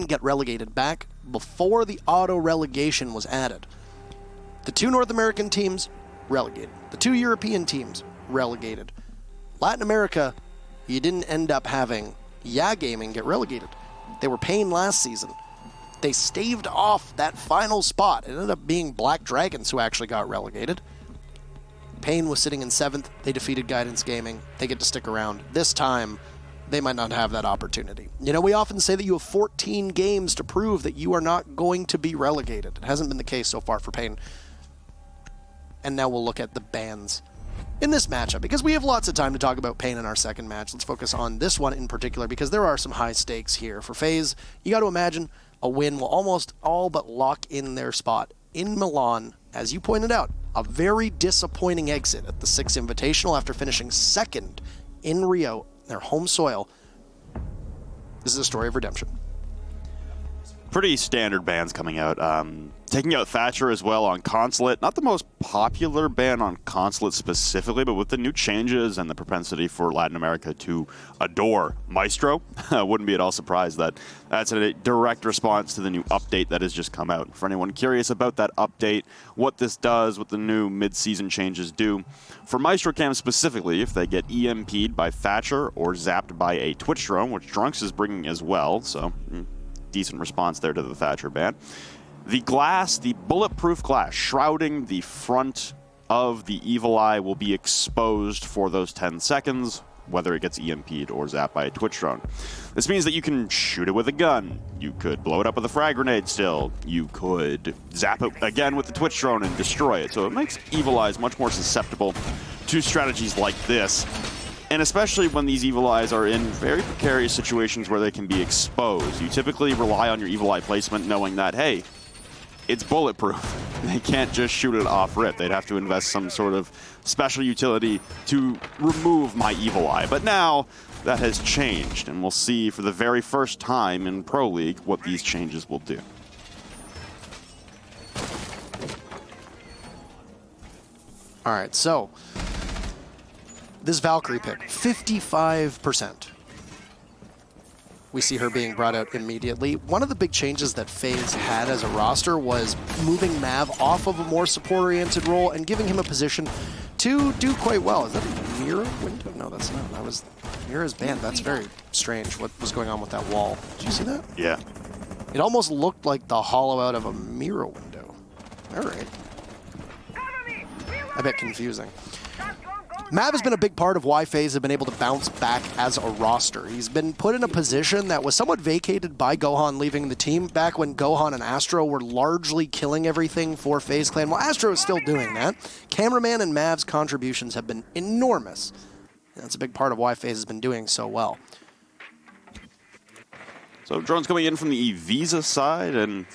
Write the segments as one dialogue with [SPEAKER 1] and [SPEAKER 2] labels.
[SPEAKER 1] get relegated back before the auto relegation was added. The 2 North American teams relegated. The 2 European teams relegated. Latin America, you didn't end up having Gaming get relegated. They were Pain last season. They staved off that final spot. It ended up being Black Dragons who actually got relegated. Pain was sitting in 7th. They defeated Guidance Gaming. They get to stick around. This time, they might not have that opportunity. You know, we often say that you have 14 games to prove that you are not going to be relegated. It hasn't been the case so far for Pain. And now we'll look at the bans in this matchup, because we have lots of time to talk about Pain in our second match. Let's focus on this one in particular, because there are some high stakes here. For FaZe, you got to imagine a win will almost all but lock in their spot in Milan. As you pointed out, a very disappointing exit at the 6 Invitational after finishing 2nd in Rio, their home soil. This is a story of redemption.
[SPEAKER 2] Pretty standard bans coming out. Taking out Thatcher as well on Consulate. Not the most popular ban on Consulate specifically, but with the new changes and the propensity for Latin America to adore Maestro, I wouldn't be at all surprised that that's a direct response to the new update that has just come out. For anyone curious about that update, what this does, what the new mid-season changes do, for Maestro Cam specifically, if they get EMP'd by Thatcher or zapped by a Twitch drone, which Drunks is bringing as well, so decent response there to the Thatcher ban. The glass, the bulletproof glass shrouding the front of the Evil Eye will be exposed for those 10 seconds, whether it gets EMP'd or zapped by a Twitch drone. This means that you can shoot it with a gun. You could blow it up with a frag grenade still. You could zap it again with the Twitch drone and destroy it. So it makes Evil Eyes much more susceptible to strategies like this. And especially when these Evil Eyes are in very precarious situations where they can be exposed. You typically rely on your Evil Eye placement knowing that, hey, it's bulletproof. They can't just shoot it off rip. They'd have to invest some sort of special utility to remove my Evil Eye. But now that has changed, and we'll see for the very first time in Pro League what these changes will do.
[SPEAKER 1] All right, so this Valkyrie pick, 55%. We see her being brought out immediately. One of the big changes that FaZe had as a roster was moving Mav off of a more support-oriented role and giving him a position to do quite well. Is that a mirror window? No, that's not. That was Mira's banned. That's very strange. What was going on with that wall? Did you see that?
[SPEAKER 2] Yeah.
[SPEAKER 1] It almost looked like the hollow out of a mirror window. All right. I bet confusing. Mav has been a big part of why FaZe have been able to bounce back as a roster. He's been put in a position that was somewhat vacated by Gohan leaving the team back when Gohan and Astro were largely killing everything for FaZe Clan. Well, Astro is still doing that. Cameraman and Mav's contributions have been enormous. That's a big part of why FaZe has been doing so well.
[SPEAKER 2] So drones coming in from the Visa side, and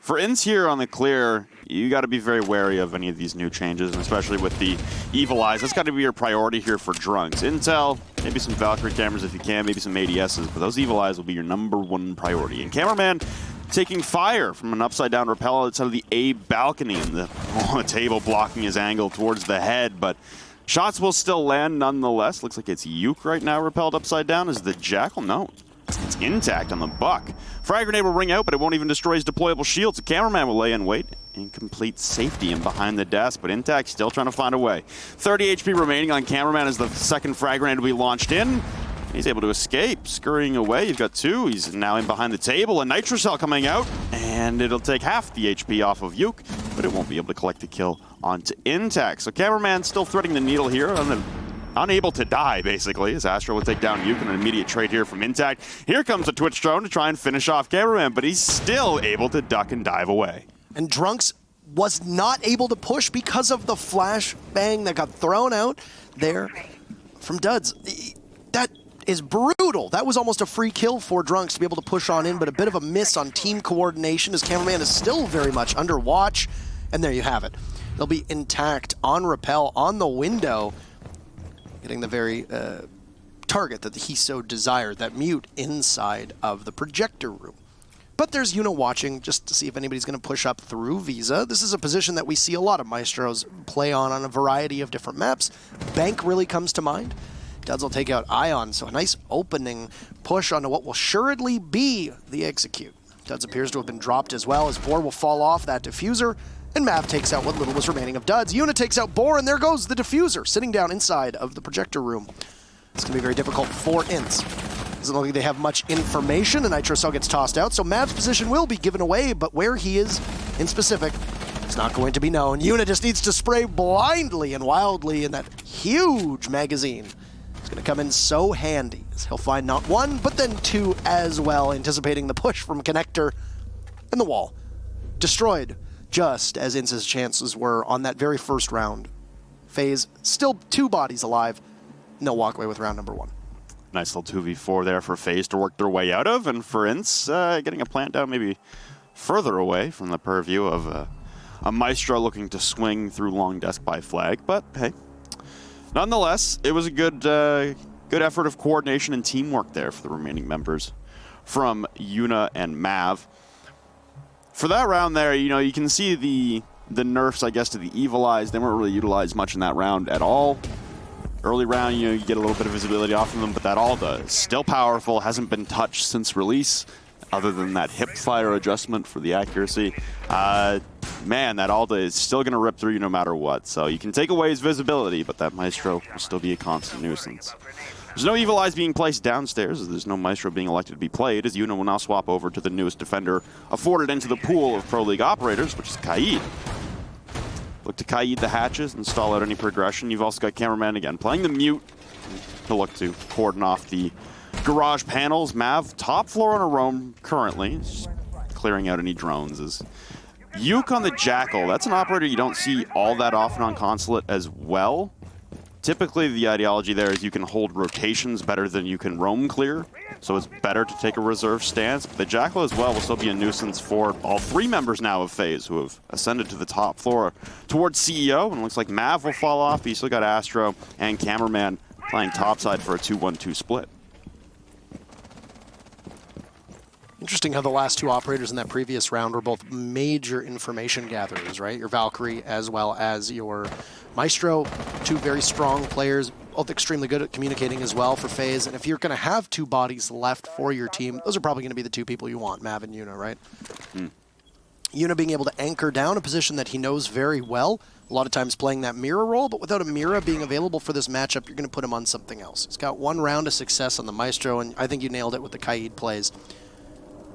[SPEAKER 2] for INTZ here on the clear, you got to be very wary of any of these new changes, and especially with the Evil Eyes. That's got to be your priority here for Drunks. Intel, maybe some Valkyrie cameras if you can, maybe some ADSs, but those Evil Eyes will be your #1 priority. And Cameraman taking fire from an upside-down rappel outside of the A balcony, and the table blocking his angle towards the head, but shots will still land nonetheless. Looks like it's Yuke right now repelled upside down. Is the Jackal? No. It's intact on the buck. Frag grenade will ring out, but it won't even destroy his deployable shield. So Cameraman will lay in wait in complete safety and behind the desk, but intact, still trying to find a way. 30 HP remaining on Cameraman as the second frag grenade will be launched in. He's able to escape, scurrying away. You've got 2. He's now in behind the table. A Nitro Cell coming out, and it'll take half the HP off of Yuke, but it won't be able to collect the kill onto intact. So Cameraman still threading the needle here on the unable to die, basically, as Astro will take down Yuke in an immediate trade here from Intact. Here comes a Twitch drone to try and finish off Cameraman, but he's still able to duck and dive away.
[SPEAKER 1] And Drunks was not able to push because of the flash bang that got thrown out there from Duds. That is brutal. That was almost a free kill for Drunks to be able to push on in, but a bit of a miss on team coordination as Cameraman is still very much under watch. And there you have it. They'll be intact on rappel on the window, getting the very target that he so desired, that mute inside of the projector room. But there's Yuna watching just to see if anybody's going to push up through Visa. This is a position that we see a lot of Maestros play on a variety of different maps. Bank really comes to mind. Duds will take out Ion, so a nice opening push onto what will assuredly be the execute. Duds appears to have been dropped as well, as Boar will fall off that diffuser, and Mav takes out what little was remaining of Duds. Yuna takes out Boar, and there goes the diffuser, sitting down inside of the projector room. It's going to be very difficult for INTZ. Doesn't look like they have much information, and Nitro Cell gets tossed out, so Mav's position will be given away, but where he is in specific, it's not going to be known. Yuna just needs to spray blindly and wildly in that huge magazine. It's going to come in so handy, as he'll find not one, but then two as well, anticipating the push from Connector, and the wall. Destroyed, just as INTZ's chances were on that very first round. FaZe, still 2 bodies alive, and they'll walk away with round number 1.
[SPEAKER 2] Nice little 2v4 there for FaZe to work their way out of, and for INTZ, getting a plant down maybe further away from the purview of a Maestro looking to swing through long desk by flag, but hey. Nonetheless, it was a good effort of coordination and teamwork there for the remaining members from Yuna and Mav. For that round there, you can see the nerfs, I guess, to the Evil Eyes. They weren't really utilized much in that round at all. Early round, you get a little bit of visibility off of them, but that Alda is still powerful, hasn't been touched since release, other than that hip fire adjustment for the accuracy. Man, that Alda is still going to rip through you no matter what. So you can take away his visibility, but that Maestro will still be a constant nuisance. There's no Evil Eyes being placed downstairs, as there's no Maestro being elected to be played, as Yuna will now swap over to the newest defender afforded into the pool of Pro League operators, which is Kaid. Look to Kaid the hatches, install out any progression. You've also got Cameraman again playing the mute. He'll look to cordon off the garage panels. Mav, top floor on a roam currently, just clearing out any drones. As Yuke on the Jackal, that's an operator you don't see all that often on Consulate as well. Typically, the ideology there is you can hold rotations better than you can roam clear, so it's better to take a reserve stance. But the Jackal as well will still be a nuisance for all 3 members now of FaZe who have ascended to the top floor towards CEO, and it looks like Mav will fall off, but you still got Astro and Cameraman playing topside for a 2-1-2 split.
[SPEAKER 1] Interesting how the last 2 operators in that previous round were both major information gatherers, right? Your Valkyrie as well as your Maestro, 2 very strong players, both extremely good at communicating as well for FaZe. And if you're going to have 2 bodies left for your team, those are probably going to be the 2 people you want, Mav and Yuna, right? Yuna being able to anchor down a position that he knows very well, a lot of times playing that mirror role, but without a mirror being available for this matchup, you're going to put him on something else. He's got 1 round of success on the Maestro, and I think you nailed it with the Kaid plays.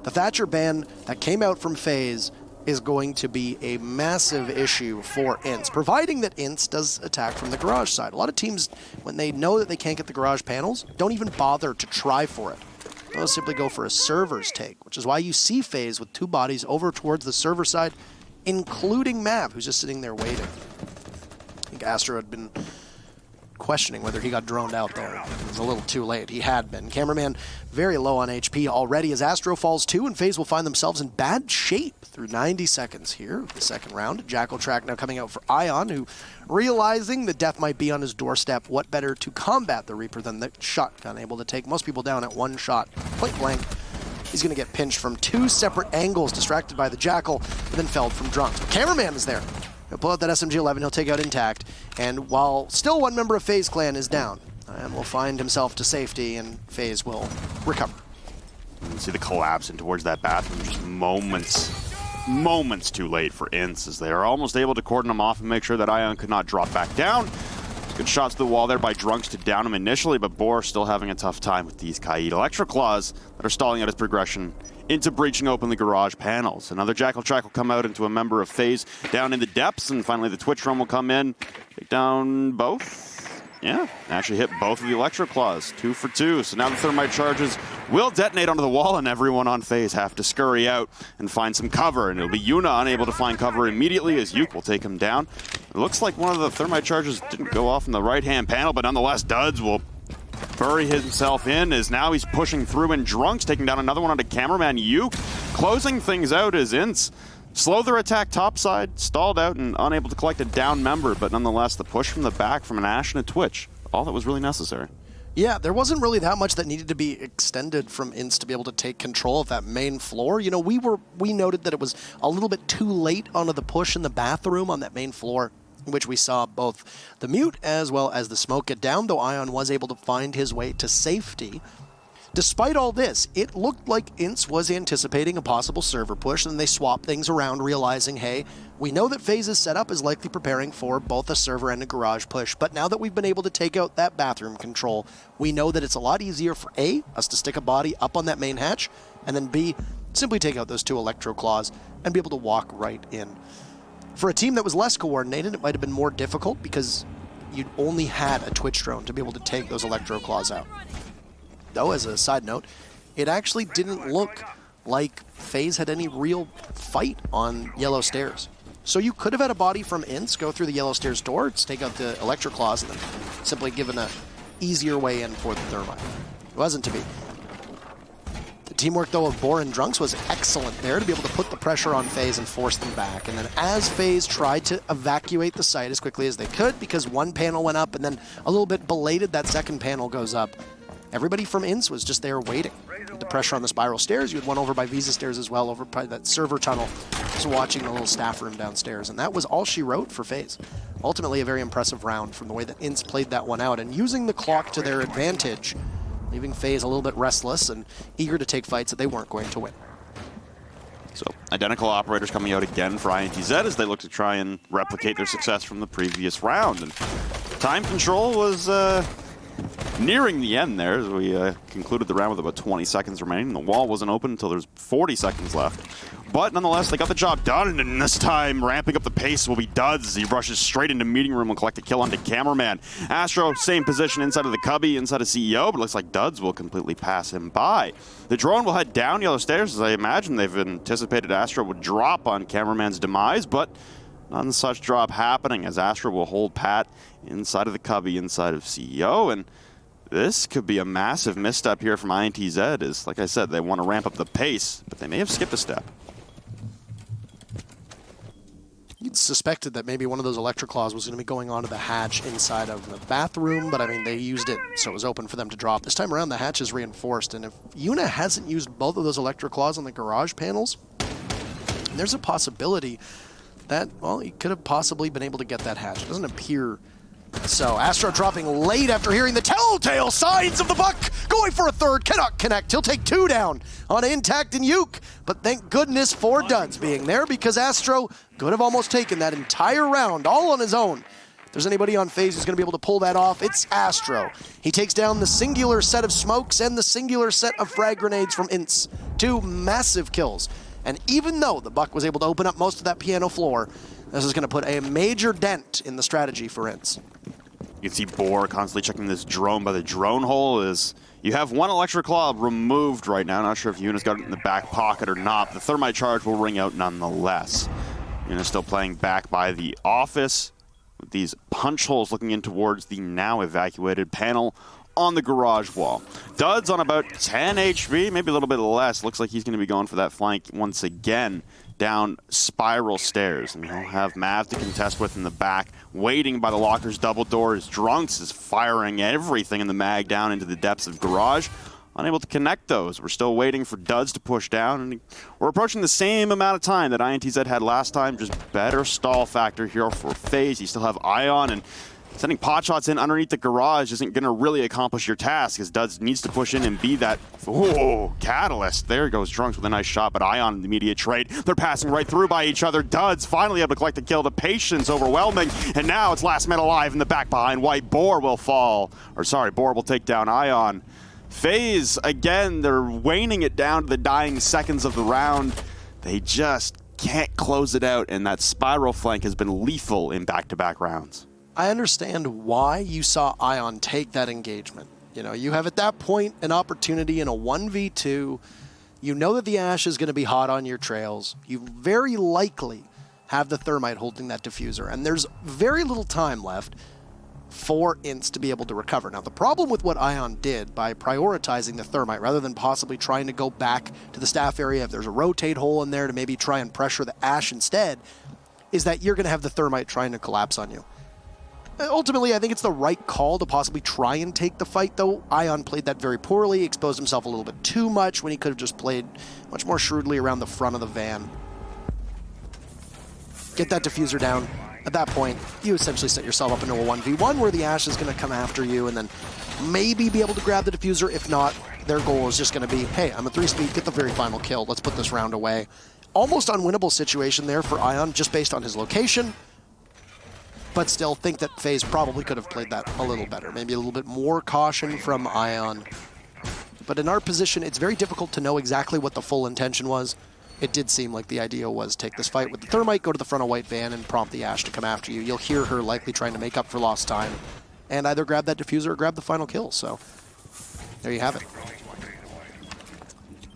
[SPEAKER 1] The Thatcher ban that came out from FaZe is going to be a massive issue for INTZ, providing that INTZ does attack from the garage side. A lot of teams, when they know that they can't get the garage panels, don't even bother to try for it. They'll simply go for a server's take, which is why you see FaZe with 2 bodies over towards the server side, including Mav, who's just sitting there waiting. I think Astro had been questioning whether he got droned out there. It was a little too late. He had been. Cameraman very low on HP already as Astro falls 2, and FaZe will find themselves in bad shape through 90 seconds here, the second round. Jackal track now coming out for Ion, who, realizing the death might be on his doorstep, what better to combat the Reaper than the shotgun, able to take most people down at 1 shot, point blank. He's going to get pinched from 2 separate angles, distracted by the Jackal, and then felled from Drunks. But Cameraman is there. He'll pull out that SMG-11, he'll take out Intact, and while still 1 member of FaZe Clan is down, and will find himself to safety, and FaZe will recover.
[SPEAKER 2] You can see the collapse in towards that bathroom, just moments too late for INTZ, as they are almost able to cordon him off and make sure that Ion could not drop back down. Good shots to the wall there by Drunks to down him initially, but Boar still having a tough time with these Kaid Electro Claws that are stalling out his progression into breaching open the garage panels. Another Jackal track will come out into a member of FaZe down in the depths, and finally the Twitch Roam will come in, take down both. Yeah, actually hit both of the Electro Claws, 2 for 2. So now the Thermite charges will detonate onto the wall, and everyone on FaZe have to scurry out and find some cover. And it'll be Yuna unable to find cover immediately as Yuke will take him down. It looks like one of the Thermite charges didn't go off in the right-hand panel, but nonetheless, Duds will bury himself in as now he's pushing through, and Drunks taking down another one onto Cameraman. Yuke closing things out as INTZ slow their attack topside, stalled out and unable to collect a down member, but nonetheless the push from the back from an Ash and a Twitch, all that was really necessary.
[SPEAKER 1] Yeah, there wasn't really that much that needed to be extended from INTZ to be able to take control of that main floor. You know, we noted that it was a little bit too late onto the push in the bathroom on that main floor, in which we saw both the mute as well as the smoke get down, though Ion was able to find his way to safety. Despite all this, it looked like INTZ was anticipating a possible server push, and they swapped things around, realizing, hey, we know that FaZe's setup is likely preparing for both a server and a garage push, but now that we've been able to take out that bathroom control, we know that it's a lot easier for A, us to stick a body up on that main hatch, and then B, simply take out those 2 electro claws and be able to walk right in. For a team that was less coordinated, it might have been more difficult because you'd only had a Twitch drone to be able to take those electro claws out. Though, as a side note, it actually didn't look like FaZe had any real fight on yellow stairs. So you could have had a body from INTZ go through the yellow stairs door, take out the electro claws, and then simply given an easier way in for the thermite. It wasn't to be. The teamwork, though, of Boar and Drunks was excellent there to be able to put the pressure on FaZe and force them back. And then as FaZe tried to evacuate the site as quickly as they could, because one panel went up and then a little bit belated that second panel goes up, everybody from INTZ was just there waiting. With the pressure on the spiral stairs, you had one over by Visa stairs as well, over by that server tunnel, just watching the little staff room downstairs. And that was all she wrote for FaZe. Ultimately, a very impressive round from the way that INTZ played that one out, and using the clock to their advantage, leaving FaZe a little bit restless and eager to take fights that they weren't going to win.
[SPEAKER 2] So, identical operators coming out again for INTZ as they look to try and replicate their success from the previous round. And time control was nearing the end there as we concluded the round with about 20 seconds remaining. The wall wasn't open until there's 40 seconds left. But nonetheless, they got the job done, and this time ramping up the pace will be Duds. He rushes straight into meeting room and collect a kill onto cameraman. Astro, same position inside of the cubby, inside of CEO, but it looks like Duds will completely pass him by. The drone will head down yellow stairs, as I imagine they've anticipated Astro would drop on cameraman's demise, but none such drop happening as Astro will hold pat inside of the cubby, inside of CEO, and this could be a massive misstep here from INTZ, as, like I said, they want to ramp up the pace, but they may have skipped a step.
[SPEAKER 1] You'd suspected that maybe one of those electric claws was going to be going onto the hatch inside of the bathroom, but I mean, they used it so it was open for them to drop. This time around, the hatch is reinforced, and if Yuna hasn't used both of those electric claws on the garage panels, there's a possibility that, well, he could have possibly been able to get that hatch. It doesn't appear so. Astro dropping late after hearing the telltale signs of the buck. Going for a third, cannot connect. He'll take 2 down on Intact and Uke. But thank goodness for Duds being there, because Astro could have almost taken that entire round all on his own. If there's anybody on FaZe who's going to be able to pull that off, it's Astro. He takes down the singular set of smokes and the singular set of frag grenades from INTZ. 2 massive kills. And even though the buck was able to open up most of that piano floor, this is going to put a major dent in the strategy for INTZ.
[SPEAKER 2] You can see Boar constantly checking this drone by the drone hole. As you have 1 electric claw removed right now. Not sure if Yuna's got it in the back pocket or not. The thermite charge will ring out nonetheless. Yuna's still playing back by the office, with these punch holes looking in towards the now evacuated panel on the garage wall. Duds on about 10 HP, maybe a little bit less. Looks like he's going to be going for that flank once again down spiral stairs. And he'll have Mav to contest with in the back, waiting by the locker's double doors. Drunks is firing everything in the mag down into the depths of garage. Unable to connect those. We're still waiting for Duds to push down. And we're approaching the same amount of time that INTZ had last time, just better stall factor here for FaZe. You still have Ion, and sending pot shots in underneath the garage isn't going to really accomplish your task, as Duds needs to push in and be that, ooh, catalyst. There goes Drunks with a nice shot, but Ion in the immediate trade. They're passing right through by each other. Duds finally able to collect the kill. The patience overwhelming, and now it's last man alive in the back behind white. Boar will fall, or sorry, Boar will take down Ion. FaZe, again, they're waning it down to the dying seconds of the round. They just can't close it out, and that spiral flank has been lethal in back-to-back rounds.
[SPEAKER 1] I understand why you saw Ion take that engagement. You know, you have at that point an opportunity in a 1v2. You know that the Ash is going to be hot on your trails. You very likely have the thermite holding that diffuser, and there's very little time left for INTZ to be able to recover. Now, the problem with what Ion did by prioritizing the thermite rather than possibly trying to go back to the staff area, if there's a rotate hole in there to maybe try and pressure the Ash instead, is that you're going to have the thermite trying to collapse on you. Ultimately, I think it's the right call to possibly try and take the fight, though. Ion played that very poorly, exposed himself a little bit too much when he could have just played much more shrewdly around the front of the van. Get that diffuser down. At that point, you essentially set yourself up into a 1v1 where the Ash is going to come after you and then maybe be able to grab the diffuser. If not, their goal is just going to be, hey, I'm a 3-speed, get the very final kill, let's put this round away. Almost unwinnable situation there for Ion, just based on his location, but still think that FaZe probably could have played that a little better. Maybe a little bit more caution from Ion. But in our position, it's very difficult to know exactly what the full intention was. It did seem like the idea was take this fight with the Thermite, go to the front of White Van, and prompt the Ashe to come after you. You'll hear her likely trying to make up for lost time, and either grab that diffuser or grab the final kill. So there you have it.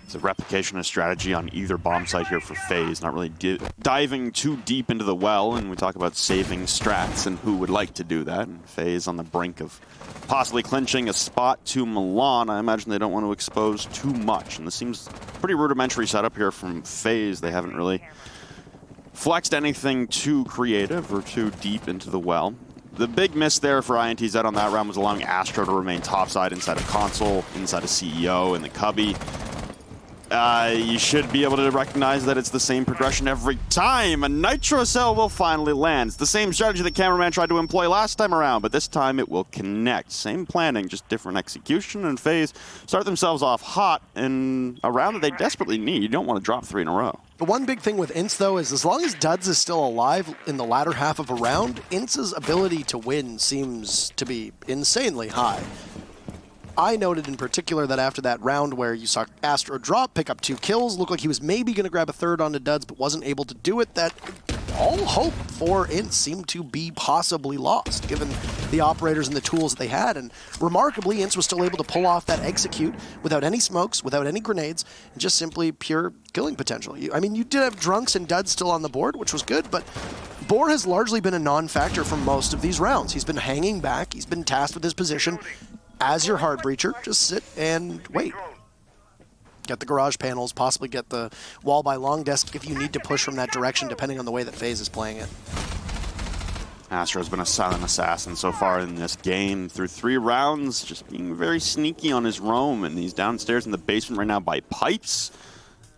[SPEAKER 2] It's a replication of strategy on either bomb site here for FaZe, not really diving too deep into the well, and we talk about saving strats and who would like to do that. And FaZe on the brink of possibly clinching a spot to Milan. I imagine they don't want to expose too much, and this seems pretty rudimentary setup here from FaZe. They haven't really flexed anything too creative or too deep into the well. The big miss there for INTZ on that round was allowing Astro to remain topside inside of console, inside of CEO, and the Cubby. You should be able to recognize that it's the same progression every time. A Nitro Cell will finally land. It's the same strategy the cameraman tried to employ last time around, but this time it will connect. Same planning, just different execution, and FaZe start themselves off hot in a round that they desperately need. You don't want to drop 3 in a row.
[SPEAKER 1] The one big thing with INTZ, though, is as long as Duds is still alive in the latter half of a round, INTZ's ability to win seems to be insanely high. I noted in particular that after that round where you saw Astro drop, pick up 2 kills, looked like he was maybe going to grab a third onto Duds, but wasn't able to do it, that all hope for INTZ seemed to be possibly lost, given the operators and the tools that they had. And remarkably, INTZ was still able to pull off that execute without any smokes, without any grenades, and just simply pure killing potential. I mean, you did have Drunks and Duds still on the board, which was good, but Boar has largely been a non-factor for most of these rounds. He's been hanging back, he's been tasked with his position. As your hard breacher, just sit and wait. Get the garage panels, possibly get the wall by long desk if you need to push from that direction, depending on the way that FaZe is playing it.
[SPEAKER 2] Astro's been a silent assassin so far in this game through 3 rounds, just being very sneaky on his roam, and he's downstairs in the basement right now by pipes.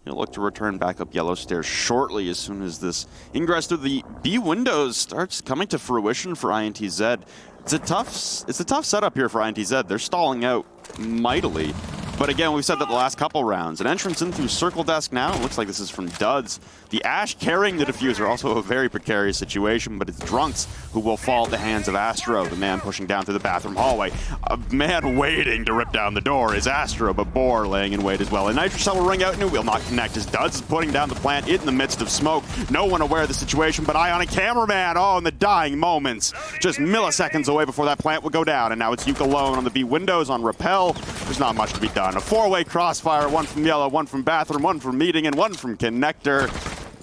[SPEAKER 2] He'll look to return back up yellow stairs shortly as soon as this ingress through the B windows starts coming to fruition for INTZ. It's a tough setup here for INTZ. They're stalling out mightily. But again, we've said that the last couple rounds. An entrance in through circle desk now. It looks like this is from Duds. The Ashe carrying the diffuser, also a very precarious situation, but it's Drunks who will fall at the hands of Astro, the man pushing down through the bathroom hallway. A man waiting to rip down the door is Astro, but Boar laying in wait as well. A Nitro Cell will ring out and it will not connect as Duds is putting down the plant in the midst of smoke. No one aware of the situation, but Ionic cameraman, oh, in the dying moments. Just milliseconds away before that plant will go down, and now it's Yuke alone on the B windows on Rappel. There's not much to be done. A 4-way crossfire, 1 from yellow, 1 from bathroom, 1 from meeting, and 1 from connector.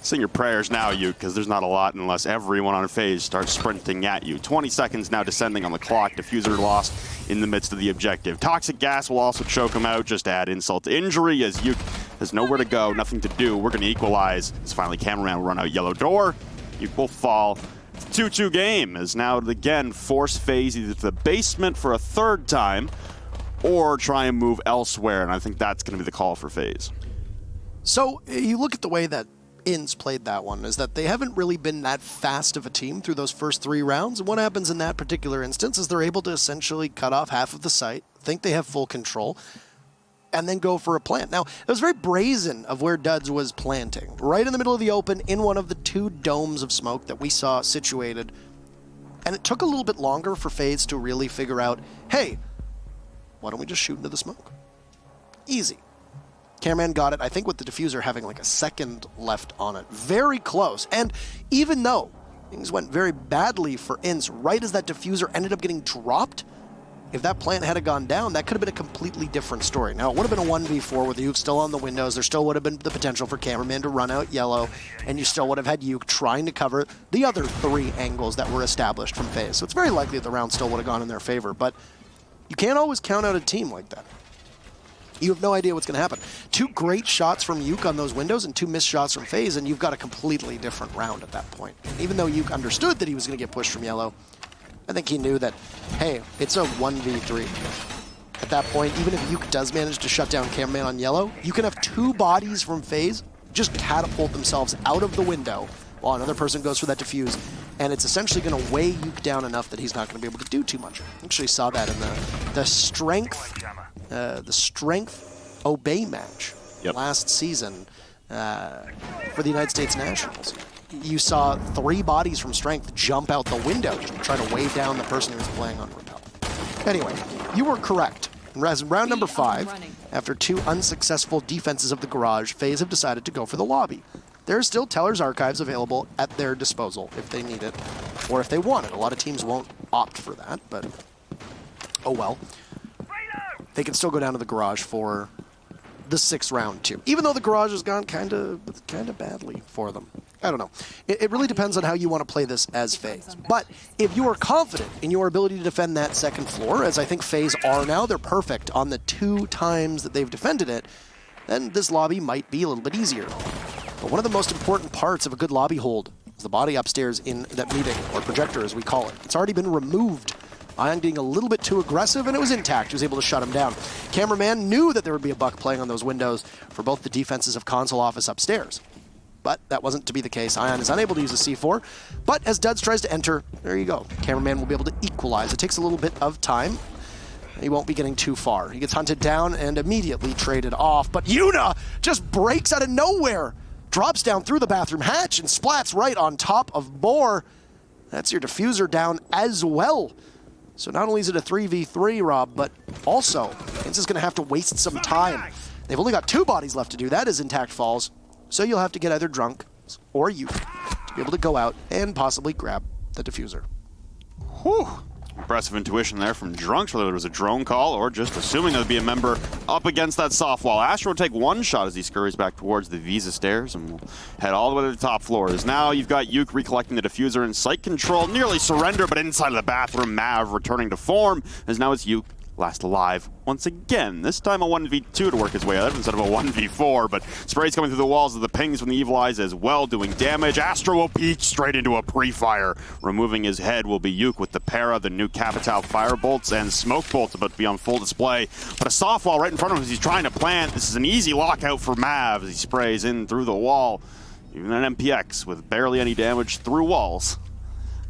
[SPEAKER 2] Sing your prayers now, Yuke, because there's not a lot unless everyone on FaZe starts sprinting at you. 20 seconds now descending on the clock. Diffuser lost in the midst of the objective. Toxic gas will also choke him out, just to add insult to injury, as Yuke has nowhere to go, nothing to do. We're going to equalize. As finally cameraman will run out yellow door. Yuke will fall. 2-2 game is now again force FaZe either to the basement for a 3rd time or try and move elsewhere, and I think that's going to be the call for FaZe.
[SPEAKER 1] So you look at the way that INTZ played that one, is that they haven't really been that fast of a team through those first 3 rounds, and what happens in that particular instance is they're able to essentially cut off half of the site, think they have full control, and then go for a plant. Now, it was very brazen of where Duds was planting, right in the middle of the open, in one of the 2 domes of smoke that we saw situated, and it took a little bit longer for FaZe to really figure out, hey, why don't we just shoot into the smoke? Easy. Cameraman got it, I think with the diffuser having like a second left on it. Very close. And even though things went very badly for INTZ, right as that diffuser ended up getting dropped, if that plant had gone down, that could have been a completely different story. Now, it would have been a 1v4 with Yuke still on the windows. There still would have been the potential for Cameraman to run out yellow, and you still would have had Yuke trying to cover the other 3 angles that were established from FaZe. So it's very likely that the round still would have gone in their favor, but you can't always count out a team like that. You have no idea what's going to happen. 2 great shots from Yuke on those windows and 2 missed shots from FaZe, and you've got a completely different round at that point. And even though Yuke understood that he was going to get pushed from yellow, I think he knew that, hey, it's a 1v3. At that point, even if Yuke does manage to shut down Cameraman on yellow, you can have 2 bodies from FaZe just catapult themselves out of the window while another person goes for that defuse, and it's essentially going to weigh Yuke down enough that he's not going to be able to do too much. Actually saw that in the strength the Strength Obey match last season for the United States Nationals. You saw 3 bodies from Strength jump out the window to try to weigh down the person who was playing on Repel. Anyway, you were correct. In round number 5, after 2 unsuccessful defenses of the garage, FaZe have decided to go for the lobby. There are still Teller's Archives available at their disposal if they need it, or if they want it. A lot of teams won't opt for that, but oh well. They can still go down to the garage for the 6th round too, even though the garage has gone kind of badly for them. I don't know. It really depends on how you want to play this as FaZe. But if you are confident in your ability to defend that 2nd floor, as I think FaZe are now, they're perfect on the 2 times that they've defended it, then this lobby might be a little bit easier. But one of the most important parts of a good lobby hold is the body upstairs in that meeting, or projector as we call it. It's already been removed. Ion being a little bit too aggressive, and it was intact. He was able to shut him down. Cameraman knew that there would be a buck playing on those windows for both the defenses of console office upstairs. But that wasn't to be the case. Ion is unable to use a C4, but as Duds tries to enter, there you go. Cameraman will be able to equalize. It takes a little bit of time. He won't be getting too far. He gets hunted down and immediately traded off, but Yuna just breaks out of nowhere, drops down through the bathroom hatch and splats right on top of Boar. That's your diffuser down as well. So not only is it a 3v3, Rob, but also INTZ is going to have to waste some time. They've only got 2 bodies left to do. That is intact falls. So you'll have to get either drunk or you to be able to go out and possibly grab the diffuser.
[SPEAKER 2] Whew. Impressive intuition there from Drunks, whether it was a drone call or just assuming there would be a member up against that soft wall. Astro will take 1 shot as he scurries back towards the Visa stairs and will head all the way to the top floors. Now you've got Yuke recollecting the diffuser in sight control, nearly surrender, but inside of the bathroom, Mav returning to form, as now it's Yuke last alive once again. This time a 1v2 to work his way out instead of a 1v4, but sprays coming through the walls of the pings from the Evil Eyes as well, doing damage. Astro will peek straight into a pre-fire. Removing his head will be Yuke with the para, the new Capital Fire Bolts, and Smoke Bolts about to be on full display. But a soft wall right in front of him as he's trying to plant. This is an easy lockout for Mav as he sprays in through the wall. Even an MPX with barely any damage through walls.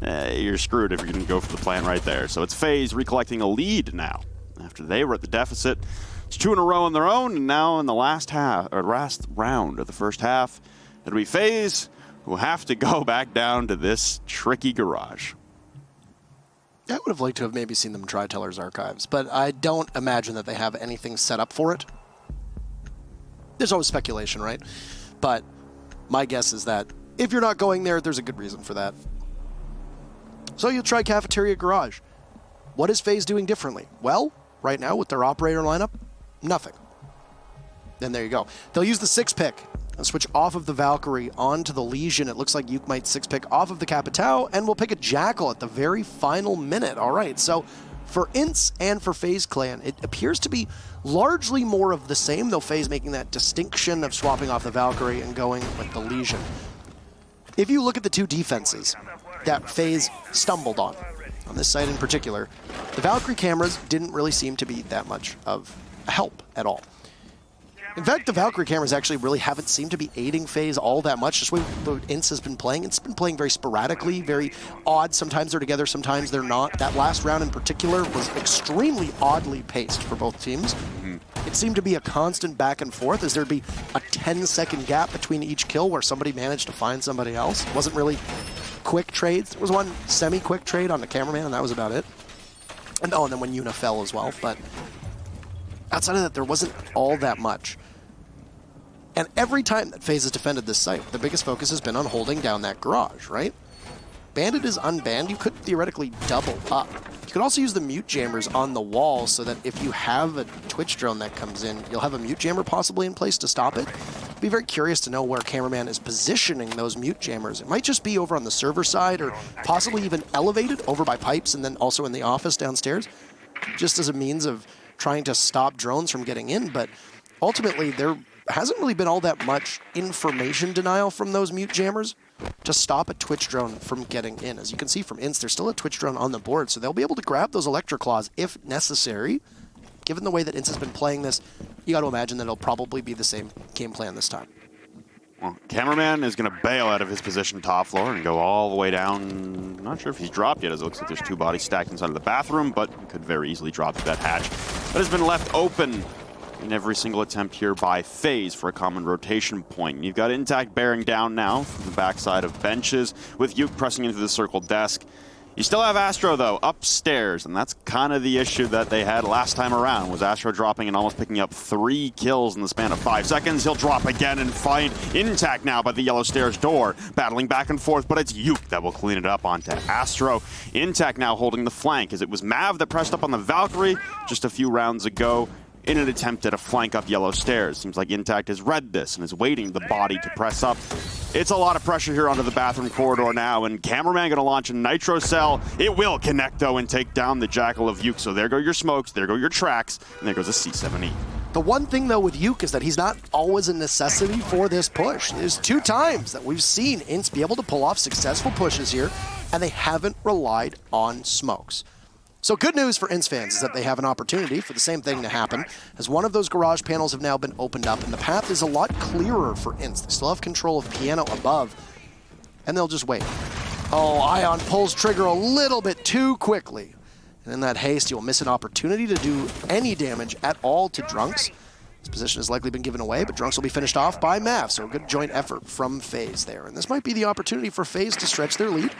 [SPEAKER 2] You're screwed if you're going to go for the plant right there. So it's FaZe recollecting a lead now. After they were at the deficit, it's 2 in a row on their own, and now in the last round of the first half, it'll be FaZe who have to go back down to this tricky garage.
[SPEAKER 1] I would have liked to have maybe seen them try Teller's Archives, but I don't imagine that they have anything set up for it. There's always speculation, right? But my guess is that if you're not going there, there's a good reason for that. So you'll try Cafeteria Garage. What is FaZe doing differently? Well, right now with their operator lineup, nothing. Then there you go. They'll use the 6-pick and switch off of the Valkyrie onto the Legion. It looks like Yuke might 6-pick off of the Capitao, and we'll pick a Jackal at the very final minute. All right, so for INTZ and for FaZe Clan, it appears to be largely more of the same, though FaZe making that distinction of swapping off the Valkyrie and going with the Legion. If you look at the 2 defenses that FaZe stumbled on this site in particular, the Valkyrie cameras didn't really seem to be that much of a help at all. In fact, the Valkyrie cameras actually really haven't seemed to be aiding FaZe all that much. Just what INTZ has been playing. It's been playing very sporadically, very odd. Sometimes they're together, sometimes they're not. That last round in particular was extremely oddly paced for both teams. It seemed to be a constant back and forth as there'd be a 10-second gap between each kill where somebody managed to find somebody else. It wasn't really quick trades. There was one semi-quick trade on the cameraman, and that was about it. And then when Yuna fell as well. But outside of that, there wasn't all that much. And every time that FaZe has defended this site, the biggest focus has been on holding down that garage, right? Bandit is unbanned. You could theoretically double up. You could also use the mute jammers on the wall so that if you have a Twitch drone that comes in, you'll have a mute jammer possibly in place to stop it. Be very curious to know where Cameraman is positioning those mute jammers. It might just be over on the server side or possibly even elevated over by pipes and then also in the office downstairs, just as a means of trying to stop drones from getting in. But ultimately, there hasn't really been all that much information denial from those mute jammers to stop a Twitch drone from getting in. As you can see from INTZ, there's still a Twitch drone on the board, so they'll be able to grab those Electra Claws if necessary. Given the way that INTZ has been playing this, you got to imagine that it'll probably be the same game plan this time.
[SPEAKER 2] Well, Cameraman is going to bail out of his position top floor and go all the way down. Not sure if he's dropped yet, as it looks like there's 2 bodies stacked inside of the bathroom, but could very easily drop through that hatch. that has been left open in every single attempt here by FaZe for a common rotation point. You've got INTZ bearing down now from the backside of benches, with Uke pressing into the circle desk. You still have Astro, though, upstairs, and that's kind of the issue that they had last time around, was Astro dropping and almost picking up 3 kills in the span of 5 seconds. He'll drop again and find INTZ now by the yellow stairs door, battling back and forth, but it's Uke that will clean it up onto Astro. INTZ now holding the flank, as it was Mav that pressed up on the Valkyrie just a few rounds ago in an attempt at a flank up yellow stairs. Seems like INTZ has read this and is waiting the body to press up. It's a lot of pressure here onto the bathroom corridor now, and Cameraman going to launch a Nitro Cell. It will connect, though, and take down the Jackal of Uke. So there go your smokes, there go your tracks, and there goes a C7E.
[SPEAKER 1] The one thing, though, with Uke is that he's not always a necessity for this push. There's 2 times that we've seen INTZ be able to pull off successful pushes here, and they haven't relied on smokes. So good news for INTZ fans is that they have an opportunity for the same thing to happen, as one of those garage panels have now been opened up, and the path is a lot clearer for INTZ. They still have control of Piano above, and they'll just wait. Oh, Ion pulls trigger a little bit too quickly. And in that haste, he will miss an opportunity to do any damage at all to Drunks. His position has likely been given away, but Drunks will be finished off by Mav, so a good joint effort from FaZe there. And this might be the opportunity for FaZe to stretch their lead.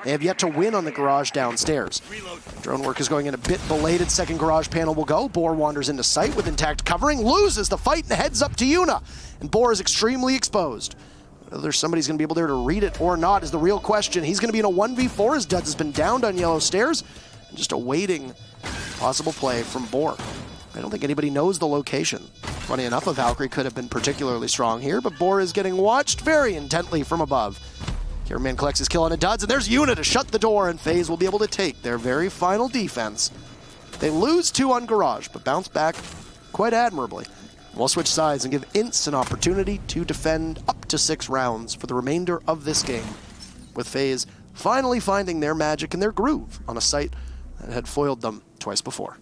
[SPEAKER 1] They have yet to win on the garage downstairs. Drone work is going in a bit belated. Second garage panel will go. Boar wanders into sight with intact covering, loses the fight, and heads up to Yuna. And Boar is extremely exposed. Whether somebody's going to be able there to read it or not is the real question. He's going to be in a 1v4 as Duds has been downed on yellow stairs. And just awaiting possible play from Boar. I don't think anybody knows the location. Funny enough, a Valkyrie could have been particularly strong here, but Boar is getting watched very intently from above. Cameraman collects his kill on a Duds, and there's Yuna to shut the door, and FaZe will be able to take their very final defense. They lose 2 on garage, but bounce back quite admirably. We'll switch sides and give INTZ an opportunity to defend up to 6 rounds for the remainder of this game, with FaZe finally finding their magic and their groove on a site that had foiled them twice before.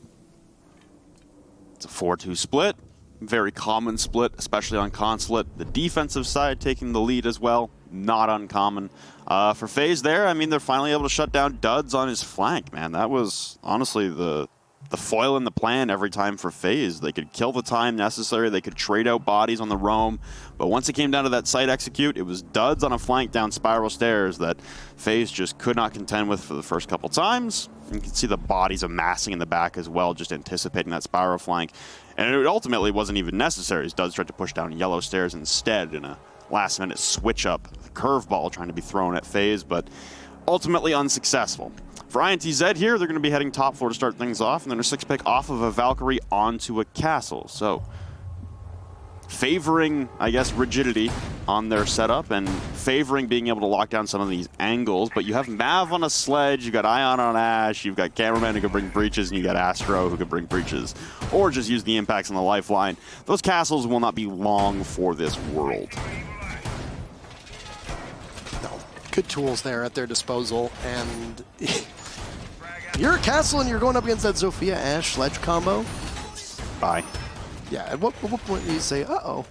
[SPEAKER 2] It's a 4-2 split. Very common split, especially on Consulate. The defensive side taking the lead as well. Not uncommon. For FaZe there, I mean, they're finally able to shut down Duds on his flank, man. That was honestly the foil in the plan every time for FaZe. They could kill the time necessary. They could trade out bodies on the roam. But once it came down to that site execute, it was Duds on a flank down spiral stairs that FaZe just could not contend with for the first couple times. You can see the bodies amassing in the back as well, just anticipating that spiral flank. And it ultimately wasn't even necessary as Duds tried to push down yellow stairs instead in a last-minute switch-up curveball trying to be thrown at FaZe, but ultimately unsuccessful. For INTZ here, they're going to be heading top floor to start things off, and then a 6-pick off of a Valkyrie onto a Castle. So favoring, I guess, rigidity on their setup and favoring being able to lock down some of these angles. But you have Mav on a sledge, you've got Ion on Ash, you've got Cameraman who can bring breaches, and you got Astro who can bring breaches. Or just use the impacts on the lifeline. Those castles will not be long for this world.
[SPEAKER 1] No, good tools there at their disposal, and you're a castle and you're going up against that Zofia Ash sledge combo.
[SPEAKER 2] Bye.
[SPEAKER 1] Yeah, at what point do you say, uh-oh?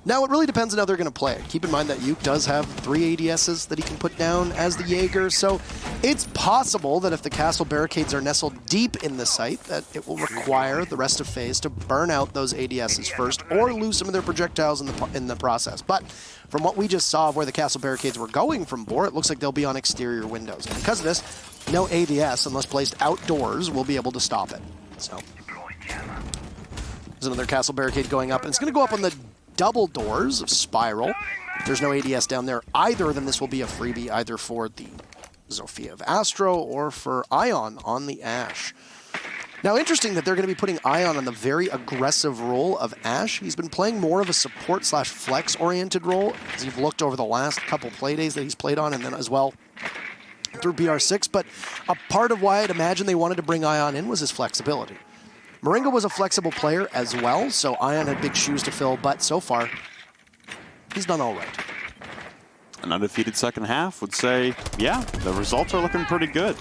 [SPEAKER 1] Now, it really depends on how they're going to play. Keep in mind that Uke does have 3 ADSs that he can put down as the Jaeger, so it's possible that if the castle barricades are nestled deep in the site, that it will require the rest of FaZe to burn out those ADSs first or lose some of their projectiles in the process. But from what we just saw of where the castle barricades were going from Boar, it looks like they'll be on exterior windows. And because of this, no ADS, unless placed outdoors, will be able to stop it. So there's another castle barricade going up, and it's going to go up on the double doors of Spiral. If there's no ADS down there either, then this will be a freebie either for the Zofia of Astro or for Ion on the Ash. Now, interesting that they're going to be putting Ion on the very aggressive role of Ash. He's been playing more of a support/flex-oriented role as you've looked over the last couple playdays that he's played on, and then as well through BR6. But a part of why I'd imagine they wanted to bring Ion in was his flexibility. Moringa was a flexible player as well, so Ion had big shoes to fill, but so far, he's done all right.
[SPEAKER 2] An undefeated second half would say, yeah, the results are looking pretty good.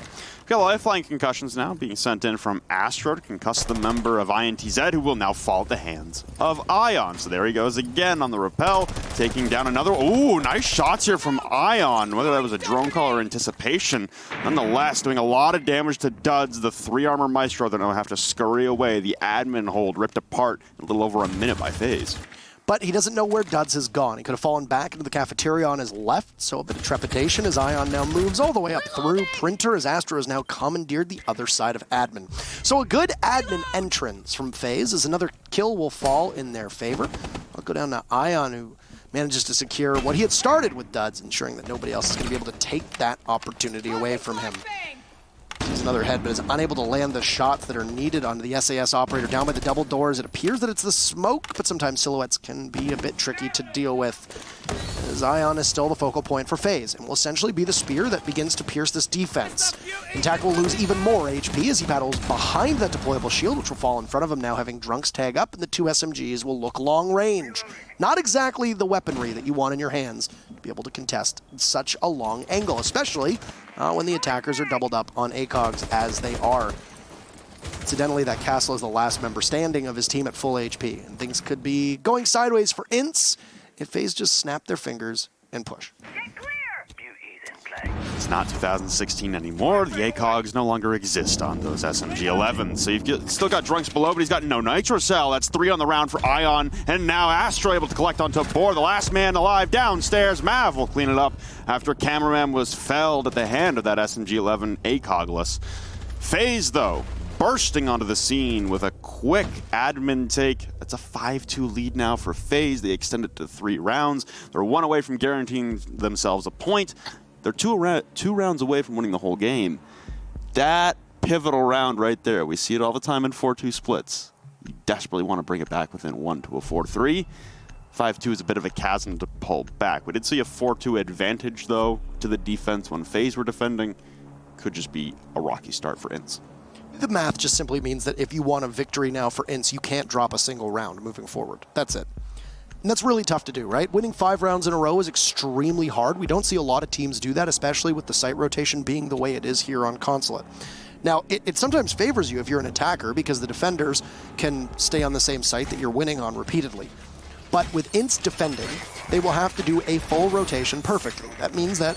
[SPEAKER 2] Got lifeline concussions now being sent in from Astro to concuss the member of INTZ, who will now fall at the hands of Ion. So there he goes again on the rappel, taking down another. Ooh, nice shots here from Ion. Whether that was a drone call or anticipation, nonetheless, doing a lot of damage to Duds, the 3-armor Maestro. They're going to have to scurry away. The admin hold ripped apart in a little over a minute by FaZe.
[SPEAKER 1] But he doesn't know where Duds has gone. He could have fallen back into the cafeteria on his left, so a bit of trepidation as Ion now moves all the way up through Printer, as Astro has now commandeered the other side of admin. So a good admin entrance from FaZe as another kill will fall in their favor. I'll go down to Ion, who manages to secure what he had started with Duds, ensuring that nobody else is going to be able to take that opportunity away from him. Sees another head, but is unable to land the shots that are needed onto the SAS operator down by the double doors. It appears that it's the smoke, but sometimes silhouettes can be a bit tricky to deal with. Zion is still the focal point for FaZe and will essentially be the spear that begins to pierce this defense. Intact will lose even more HP as he battles behind that deployable shield, which will fall in front of him now, having Drunks tag up, and the 2 SMGs will look long range. Not exactly the weaponry that you want in your hands to be able to contest such a long angle, especially when the attackers are doubled up on ACOGs as they are. Incidentally, that Castle is the last member standing of his team at full HP, and things could be going sideways for INTZ if FaZe just snap their fingers and push.
[SPEAKER 2] It's not 2016 anymore. The ACOGs no longer exist on those SMG-11s. So you've still got Drunks below, but he's got no Nitro Cell. That's 3 on the round for Ion. And now Astro able to collect onto Boar, the last man alive downstairs. Mav will clean it up after Cameraman was felled at the hand of that SMG-11 ACOGless. FaZe, though, bursting onto the scene with a quick admin take. That's a 5-2 lead now for FaZe. They extend it to 3 rounds. They're 1 away from guaranteeing themselves a point. They're 2 rounds away from winning the whole game. That pivotal round right there, we see it all the time in 4-2 splits. You desperately want to bring it back within 1 to a 4-3. 5-2 is a bit of a chasm to pull back. We did see a 4-2 advantage, though, to the defense when FaZe were defending. Could just be a rocky start for INTZ.
[SPEAKER 1] The math just simply means that if you want a victory now for INTZ, you can't drop a single round moving forward. That's it. And that's really tough to do, right? Winning 5 rounds in a row is extremely hard. We don't see a lot of teams do that, especially with the site rotation being the way it is here on Consulate. Now, it sometimes favors you if you're an attacker because the defenders can stay on the same site that you're winning on repeatedly. But with INTZ defending, they will have to do a full rotation perfectly. That means that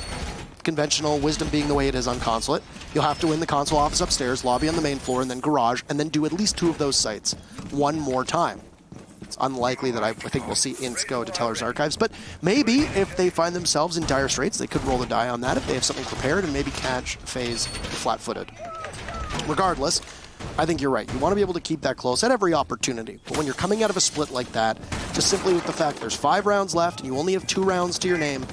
[SPEAKER 1] conventional wisdom being the way it is on Consulate, you'll have to win the console office upstairs, lobby on the main floor, and then garage, and then do at least 2 of those sites 1 more time. It's unlikely that I think we'll see INTZ go to Teller's Archives, but maybe if they find themselves in dire straits, they could roll the die on that if they have something prepared and maybe catch FaZe flat-footed. Regardless, I think you're right. You want to be able to keep that close at every opportunity, but when you're coming out of a split like that, just simply with the fact there's 5 rounds left and you only have 2 rounds to your name,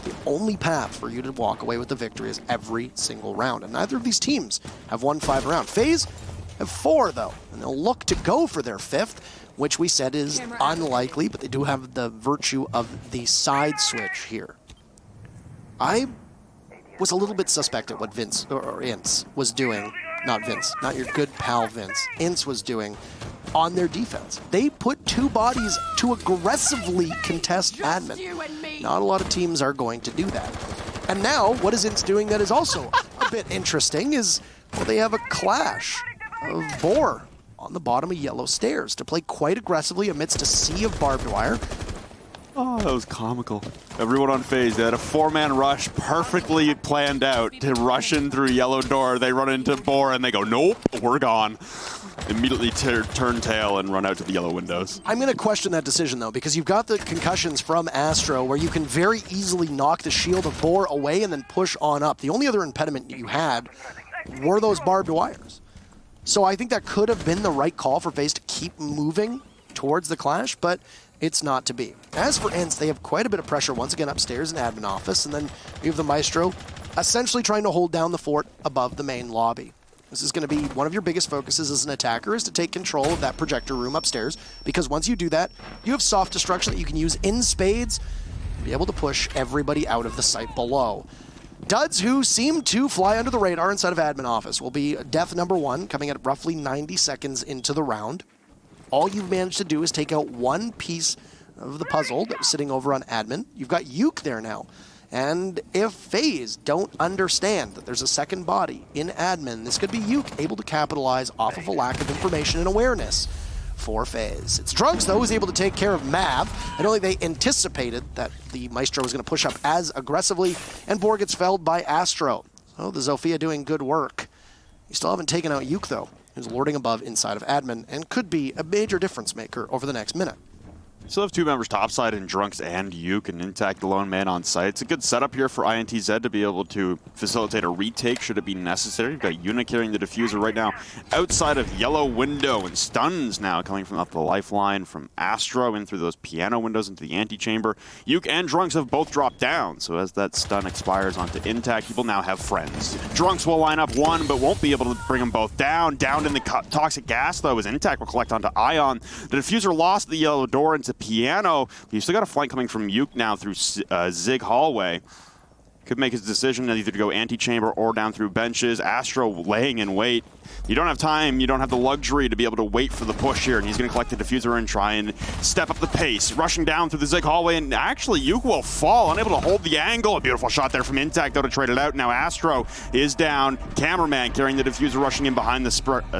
[SPEAKER 1] the only path for you to walk away with the victory is every single round, and neither of these teams have won 5 rounds. FaZe have 4, though, and they'll look to go for their 5th, which we said is unlikely, but they do have the virtue of the side switch here. I was a little bit suspect at what Vince, or INTZ, was doing. Not Vince, not your good pal Vince. INTZ was doing on their defense. They put 2 bodies to aggressively contest admin. Not a lot of teams are going to do that. And now, what is INTZ doing that is also a bit interesting is, well, they have a clash of Boar on the bottom of yellow stairs to play quite aggressively amidst a sea of barbed wire.
[SPEAKER 2] Oh, that was comical. Everyone on FaZe, they had a 4-man rush perfectly planned out to rush in through yellow door. They run into Boar and they go, nope, we're gone. Immediately turn tail and run out to the yellow windows.
[SPEAKER 1] I'm going to question that decision, though, because you've got the concussions from Astro where you can very easily knock the shield of Boar away and then push on up. The only other impediment you had were those barbed wires. So I think that could have been the right call for FaZe to keep moving towards the clash, but it's not to be. As for INTZ, they have quite a bit of pressure once again upstairs in admin office, and then you have the Maestro essentially trying to hold down the fort above the main lobby. This is going to be one of your biggest focuses as an attacker, is to take control of that projector room upstairs, because once you do that, you have soft destruction that you can use in spades to be able to push everybody out of the site below. Duds, who seem to fly under the radar inside of admin office, will be death number 1, coming at roughly 90 seconds into the round. All you've managed to do is take out 1 piece of the puzzle that was sitting over on admin. You've got Yuke there now. And if FaZe don't understand that there's a second body in admin, this could be Yuke able to capitalize off of a lack of information and awareness for FaZe. It's Drunks, though, who's able to take care of Mav. I don't think they anticipated that the Maestro was going to push up as aggressively, and Boar gets felled by Astro. So the Zofia doing good work. You still haven't taken out Yuke, though, who's lording above inside of admin and could be a major difference maker over the next minute.
[SPEAKER 2] Still have two members topside in Drunks and Yuke, and Intact the lone man on site. It's a good setup here for INTZ to be able to facilitate a retake should it be necessary. We've got Yuna carrying the diffuser right now outside of yellow window, and stuns now coming from up the lifeline from Astro in through those piano windows into the antechamber. Yuke and Drunks have both dropped down, so as that stun expires onto Intact, people now have friends. Drunks will line up one, but won't be able to bring them both down. Downed in the toxic gas, though, as Intact will collect onto Ion. The diffuser lost the yellow door into piano. You still got a flank coming from Yuke now through Zig hallway. Could make his decision either to go antechamber or down through benches. Astro laying in wait. You don't have time, you don't have the luxury to be able to wait for the push here, and he's going to collect the diffuser and try and step up the pace. Rushing down through the Zig hallway, and actually Yuke will fall, unable to hold the angle. A beautiful shot there from Intact, though, to trade it out. Now Astro is down. Cameraman carrying the diffuser, rushing in behind the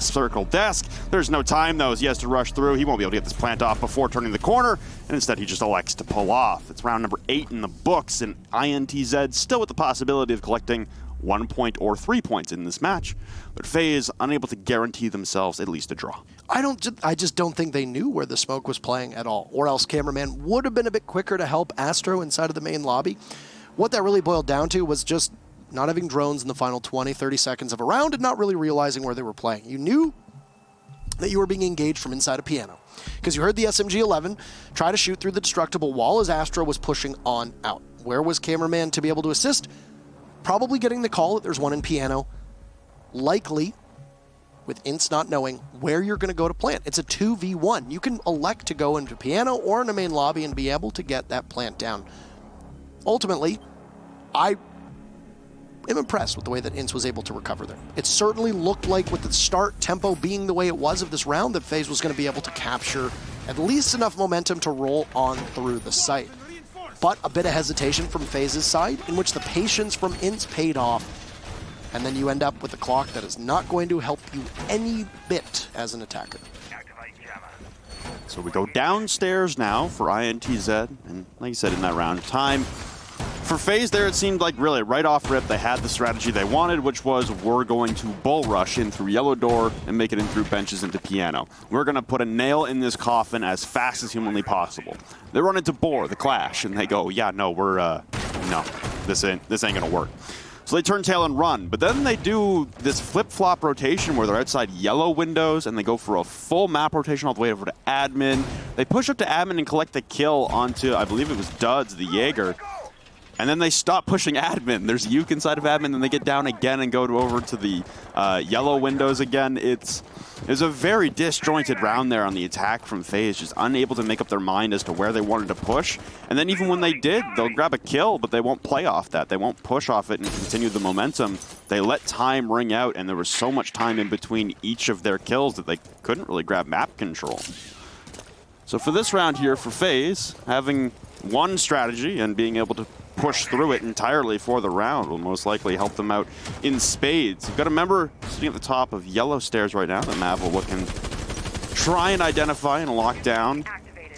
[SPEAKER 2] circle desk. There's no time, though, as he has to rush through. He won't be able to get this plant off before turning the corner, and instead he just elects to pull off. It's round number 8 in the books, and INTZ still with the possibility of collecting 1 point or 3 points in this match, but FaZe unable to guarantee themselves at least a draw.
[SPEAKER 1] I just don't think they knew where the smoke was playing at all, or else Cameraman would have been a bit quicker to help Astro inside of the main lobby. What that really boiled down to was just not having drones in the final 20, 30 seconds of a round and not really realizing where they were playing. You knew that you were being engaged from inside a piano, because you heard the SMG-11 try to shoot through the destructible wall as Astro was pushing on out. Where was Cameraman to be able to assist? Probably getting the call that there's one in piano. Likely, with INTZ not knowing where you're going to go to plant. It's a 2v1. You can elect to go into piano or in a main lobby and be able to get that plant down. Ultimately, I am impressed with the way that INTZ was able to recover there. It certainly looked like, with the start tempo being the way it was of this round, that FaZe was going to be able to capture at least enough momentum to roll on through the site. But a bit of hesitation from FaZe's side, in which the patience from INTZ paid off, and then you end up with a clock that is not going to help you any bit as an attacker.
[SPEAKER 2] So we go downstairs now for INTZ, and like you said, in that round of time, for FaZe there, it seemed like really right off rip they had the strategy they wanted, which was we're going to bull rush in through yellow door and make it in through benches into piano. We're going to put a nail in this coffin as fast as humanly possible. They run into Boar, the Clash, and they go, yeah, no, no, this ain't going to work. So they turn tail and run, but then they do this flip-flop rotation where they're outside yellow windows and they go for a full map rotation all the way over to admin. They push up to admin and collect the kill onto, I believe it was Duds, the Jaeger. And then they stop pushing admin. There's Yuke inside of admin, and they get down again and go over to the yellow windows again. It's a very disjointed round there on the attack from FaZe, just unable to make up their mind as to where they wanted to push. And then even when they did, they'll grab a kill, but they won't play off that. They won't push off it and continue the momentum. They let time ring out, and there was so much time in between each of their kills that they couldn't really grab map control. So for this round here for FaZe, having one strategy and being able to push through it entirely for the round will most likely help them out in spades. You've got to remember, sitting at the top of yellow stairs right now, that Mav will look and try and identify and lock down.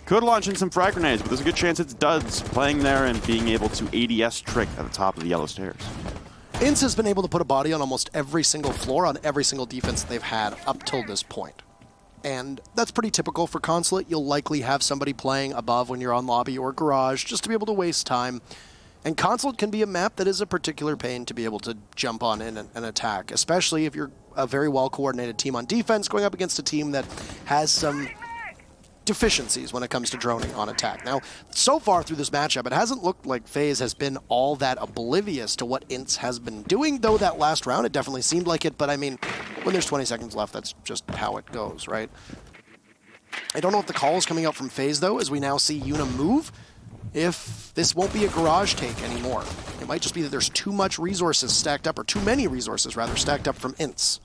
[SPEAKER 2] Could launch in some frag grenades, but there's a good chance it's Duds playing there and being able to ADS trick at the top of the yellow stairs.
[SPEAKER 1] INTZ has been able to put a body on almost every single floor on every single defense they've had up till this point. And that's pretty typical for Consulate. You'll likely have somebody playing above when you're on lobby or garage just to be able to waste time. And Consulate can be a map that is a particular pain to be able to jump on in and attack, especially if you're a very well-coordinated team on defense going up against a team that has some deficiencies when it comes to droning on attack. Now, so far through this matchup, it hasn't looked like FaZe has been all that oblivious to what INTZ has been doing, though that last round it definitely seemed like it, but I mean, when there's 20 seconds left, that's just how it goes, right? I don't know if the call is coming out from FaZe, though, as we now see Yuna move. If this won't be a garage take anymore. It might just be that there's too much resources stacked up, or too many resources, rather, stacked up from INTZ.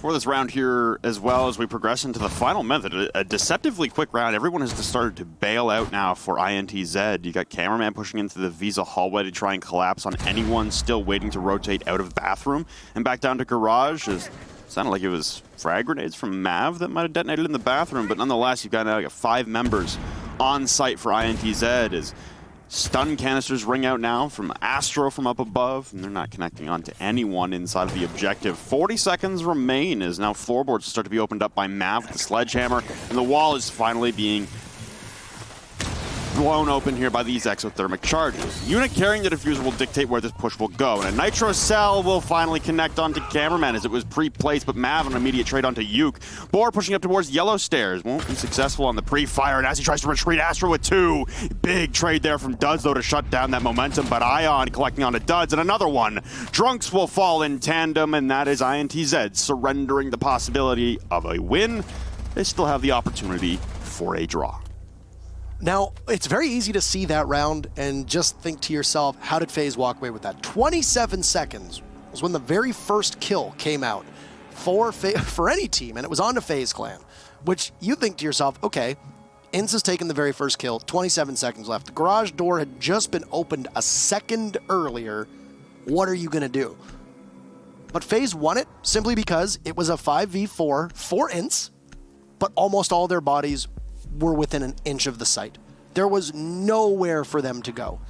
[SPEAKER 2] For this round here, as well as we progress into the final method, a deceptively quick round. Everyone has started to bail out now for INTZ. You got Cameraman pushing into the Visa hallway to try and collapse on anyone still waiting to rotate out of bathroom. And back down to Garage. Sounded like it was frag grenades from Mav that might have detonated in the bathroom, but nonetheless, you've got now 5 members on site for INTZ as stun canisters ring out now from Astro from up above, and they're not connecting on to anyone inside of the objective. 40 seconds remain as now floorboards start to be opened up by Mav with the sledgehammer, and the wall is finally being blown open here by these exothermic charges. Unit carrying the diffuser will dictate where this push will go, and a nitro cell will finally connect onto Cameraman as it was pre-placed, but Mav an immediate trade onto Uke. Boar pushing up towards yellow stairs, won't be successful on the pre-fire, and as he tries to retreat, Astro with 2. Big trade there from Duds though to shut down that momentum, but Ion collecting onto Duds, and another one. Drunks will fall in tandem, and that is INTZ surrendering the possibility of a win. They still have the opportunity for a draw.
[SPEAKER 1] Now, it's very easy to see that round and just think to yourself, how did FaZe walk away with that? 27 seconds was when the very first kill came out for any team, and it was on to FaZe Clan, which you think to yourself, okay, INTZ has taken the very first kill, 27 seconds left. The garage door had just been opened a second earlier. What are you going to do? But FaZe won it simply because it was a 5v4 for INTZ, but almost all their bodies were within an inch of the site. There was nowhere for them to go.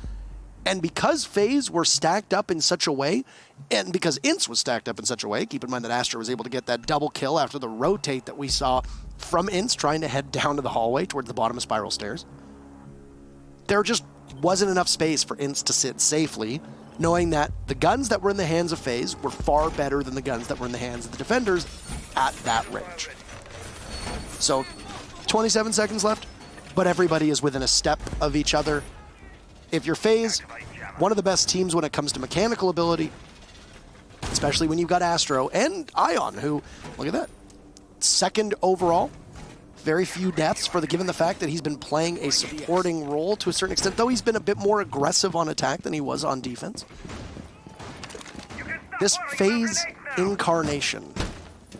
[SPEAKER 1] And because FaZe were stacked up in such a way, and because INTZ was stacked up in such a way, keep in mind that Astro was able to get that double kill after the rotate that we saw from INTZ trying to head down to the hallway towards the bottom of Spiral Stairs. There just wasn't enough space for INTZ to sit safely, knowing that the guns that were in the hands of FaZe were far better than the guns that were in the hands of the defenders at that range. So 27 seconds left, but everybody is within a step of each other. If you're FaZe, one of the best teams when it comes to mechanical ability, especially when you've got Astro and Ion, who, look at that, 2nd overall. Very few deaths given the fact that he's been playing a supporting role to a certain extent, though he's been a bit more aggressive on attack than he was on defense. This FaZe incarnation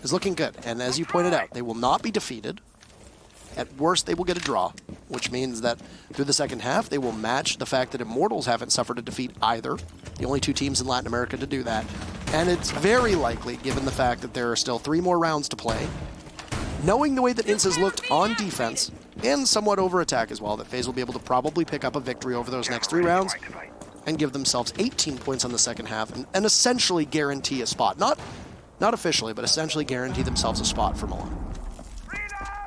[SPEAKER 1] is looking good, and as you pointed out, they will not be defeated. At worst, they will get a draw, which means that through the second half, they will match the fact that Immortals haven't suffered a defeat either. The only 2 teams in Latin America to do that. And it's very likely, given the fact that there are still 3 more rounds to play, knowing the way that INTZ has looked on defense, and somewhat over attack as well, that FaZe will be able to probably pick up a victory over those next 3 rounds and give themselves 18 points on the second half and essentially guarantee a spot. Not officially, but essentially guarantee themselves a spot for Milan.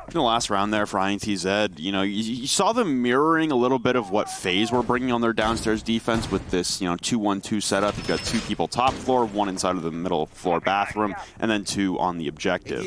[SPEAKER 2] In the last round there for INTZ, you saw them mirroring a little bit of what FaZe were bringing on their downstairs defense with this, 2-1-2 setup. You've got 2 people top floor, 1 inside of the middle floor bathroom, and then 2 on the objective.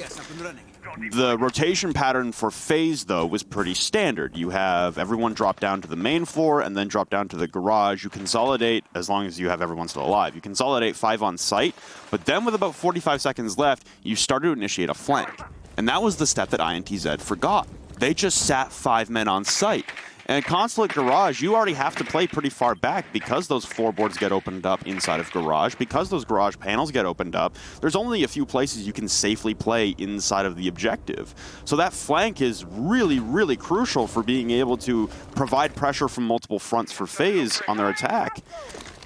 [SPEAKER 2] The rotation pattern for FaZe, though, was pretty standard. You have everyone drop down to the main floor and then drop down to the garage. You consolidate, as long as you have everyone still alive. You consolidate 5 on site, but then with about 45 seconds left, you start to initiate a flank. And that was the step that INTZ forgot. They just sat 5 men on site. And Consulate Garage, you already have to play pretty far back because those floorboards get opened up inside of Garage, because those Garage panels get opened up. There's only a few places you can safely play inside of the objective. So that flank is really, really crucial for being able to provide pressure from multiple fronts for FaZe on their attack.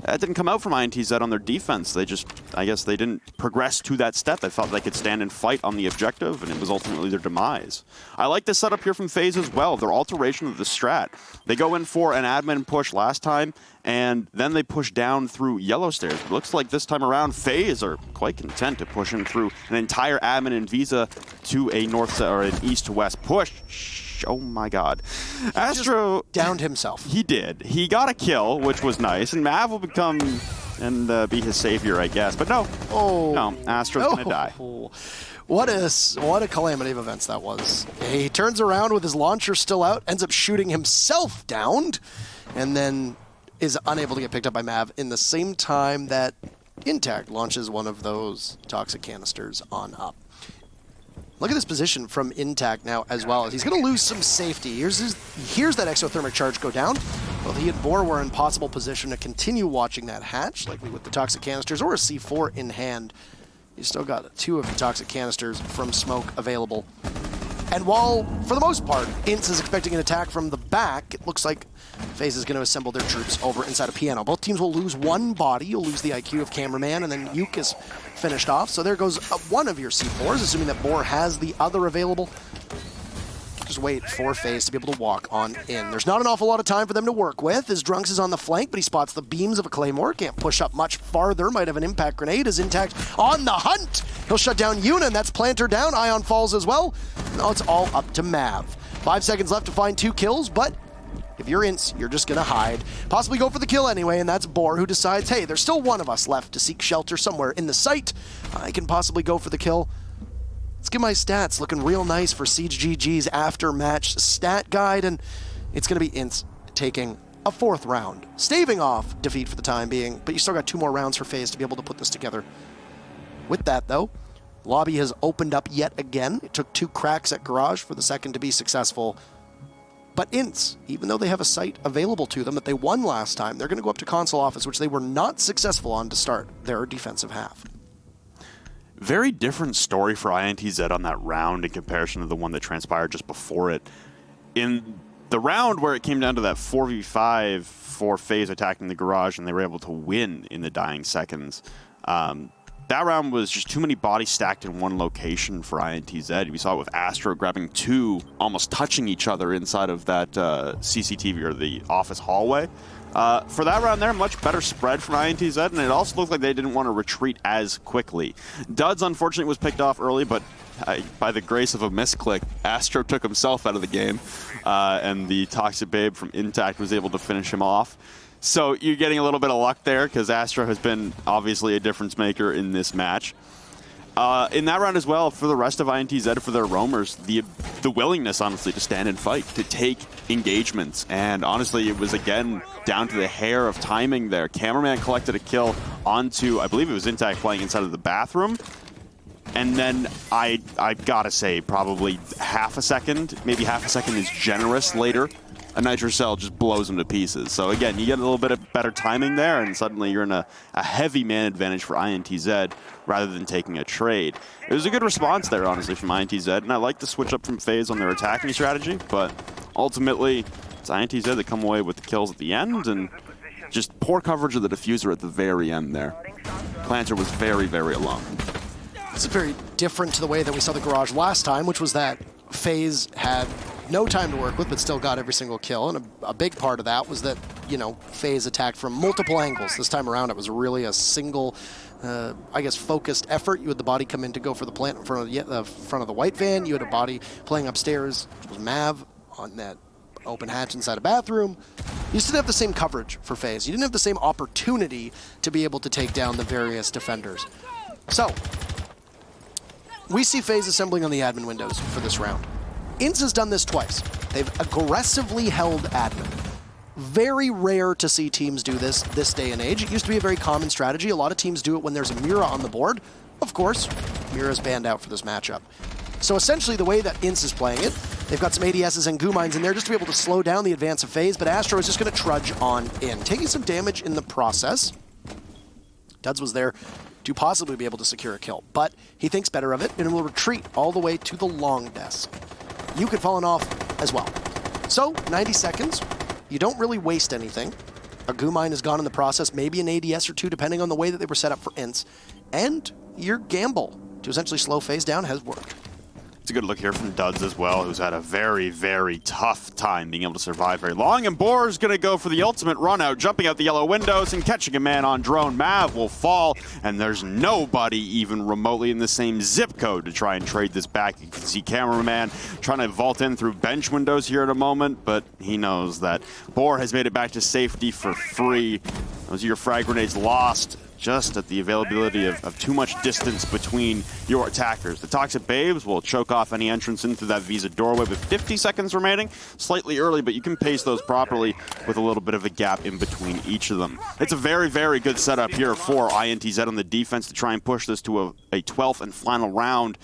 [SPEAKER 2] That didn't come out from INTZ on their defense. They just, I guess they didn't progress to that step. They thought they could stand and fight on the objective, and it was ultimately their demise. I like this setup here from FaZe as well, their alteration of the strat. They go in for an admin push last time, and then they push down through yellow stairs. It looks like this time around, FaZe are quite content to push in through an entire admin and Visa to a north or an east to west push. Oh my god. Astro
[SPEAKER 1] downed himself.
[SPEAKER 2] He did. He got a kill, which was nice, and Mav will become and be his savior, I guess. But no.
[SPEAKER 1] Oh.
[SPEAKER 2] No, Astro's gonna die.
[SPEAKER 1] What a calamity of events that was. He turns around with his launcher still out, ends up shooting himself downed, and then is unable to get picked up by Mav in the same time that Intact launches one of those toxic canisters on up. Look at this position from Intact now as well. He's going to lose some safety. Here's that exothermic charge go down. Both he and Boar were in possible position to continue watching that hatch, likely with the toxic canisters or a C4 in hand. You still got 2 of the toxic canisters from smoke available. And while, for the most part, INTZ is expecting an attack from the back, it looks like FaZe is going to assemble their troops over inside a piano. Both teams will lose 1 body. You'll lose the IQ of Cameraman, and then Uke is finished off. So there goes one of your C4s, assuming that Boar has the other available. Just wait for FaZe to be able to walk on in. There's not an awful lot of time for them to work with, as Drunks is on the flank, but he spots the beams of a Claymore. Can't push up much farther. Might have an impact grenade. Is Intact on the hunt. He'll shut down Yuna, and that's Planter down. Ion falls as well. Now it's all up to Mav. 5 seconds left to find 2 kills, but if you're INTZ, you're just going to hide. Possibly go for the kill anyway, and that's Boar, who decides, hey, there's still one of us left to seek shelter somewhere in the site. I can possibly go for the kill. Let's get my stats looking real nice for Siege GG's after-match stat guide, and it's going to be INTZ taking a 4th round, staving off defeat for the time being, but you still got 2 more rounds for FaZe to be able to put this together. With that, though, lobby has opened up yet again. It took 2 cracks at Garage for the second to be successful. But INTZ, even though they have a site available to them that they won last time, they're going to go up to console office, which they were not successful on to start their defensive half.
[SPEAKER 2] Very different story for INTZ on that round in comparison to the one that transpired just before it. In the round where it came down to that 4v5 for FaZe attacking the Garage and they were able to win in the dying seconds, that round was just too many bodies stacked in one location for INTZ. We saw it with Astro grabbing 2, almost touching each other inside of that CCTV or the office hallway. For that round there, much better spread from INTZ, and it also looked like they didn't want to retreat as quickly. Duds, unfortunately, was picked off early, but by the grace of a misclick, Astro took himself out of the game, and the Toxic Babe from Intact was able to finish him off. So you're getting a little bit of luck there, because Astro has been obviously a difference maker in this match. In that round as well, for the rest of INTZ, for their roamers, the willingness, honestly, to stand and fight, to take engagements. And honestly, it was, again, down to the hair of timing there. Cameraman collected a kill onto, I believe it was Intact playing inside of the bathroom. And then I gotta say, probably half a second, maybe half a second is generous later, a Nitrocell just blows him to pieces. So again, you get a little bit of better timing there, and suddenly you're in a heavy man advantage for INTZ rather than taking a trade. It was a good response there, honestly, from INTZ, and I like the switch up from FaZe on their attacking strategy, but ultimately, it's INTZ that come away with the kills at the end, and just poor coverage of the diffuser at the very end there. Planter was very, very alone.
[SPEAKER 1] It's very different to the way that we saw the Garage last time, which was that FaZe had no time to work with, but still got every single kill. And a big part of that was that, you know, FaZe attacked from multiple angles. This time around, it was really a single, I guess, focused effort. You had the body come in to go for the plant in front of the white van. You had a body playing upstairs. It was Mav on that open hatch inside a bathroom. You just didn't have the same coverage for FaZe. You didn't have the same opportunity to be able to take down the various defenders. So, we see FaZe assembling on the admin windows for this round. INTZ has done this twice. They've aggressively held admin. Very rare to see teams do this day and age. It used to be a very common strategy. A lot of teams do it when there's a Mira on the board. Of course, Mira's banned out for this matchup. So essentially the way that INTZ is playing it, they've got some ADSs and goo mines in there just to be able to slow down the advance of FaZe, but Astro is just going to trudge on in, taking some damage in the process. Duds was there to possibly be able to secure a kill, but he thinks better of it and will retreat all the way to the long desk. You could fallen off as well. So, 90 seconds, you don't really waste anything. A goo mine is gone in the process, maybe an ADS or 2, depending on the way that they were set up for INTZ. And your gamble to essentially slow FaZe down has worked.
[SPEAKER 2] It's a good look here from Duds as well, who's had a very, very tough time being able to survive very long. And Boar's going to go for the ultimate run out, jumping out the yellow windows and catching a man on drone. Mav will fall, and there's nobody even remotely in the same zip code to try and trade this back. You can see Cameraman trying to vault in through bench windows here in a moment, but he knows that Boar has made it back to safety for free. Those are your frag grenades lost just at the availability of too much distance between your attackers. The Toxic Babes will choke off any entrance into that Visa doorway with 50 seconds remaining. Slightly early, but you can pace those properly with a little bit of a gap in between each of them. It's a very, very good setup here for INTZ on the defense to try and push this to a 12th and final round.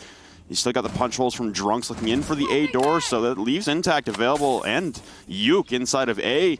[SPEAKER 2] You still got the punch holes from Drunks looking in for the A door, so that leaves Intact available, and Yuke inside of A.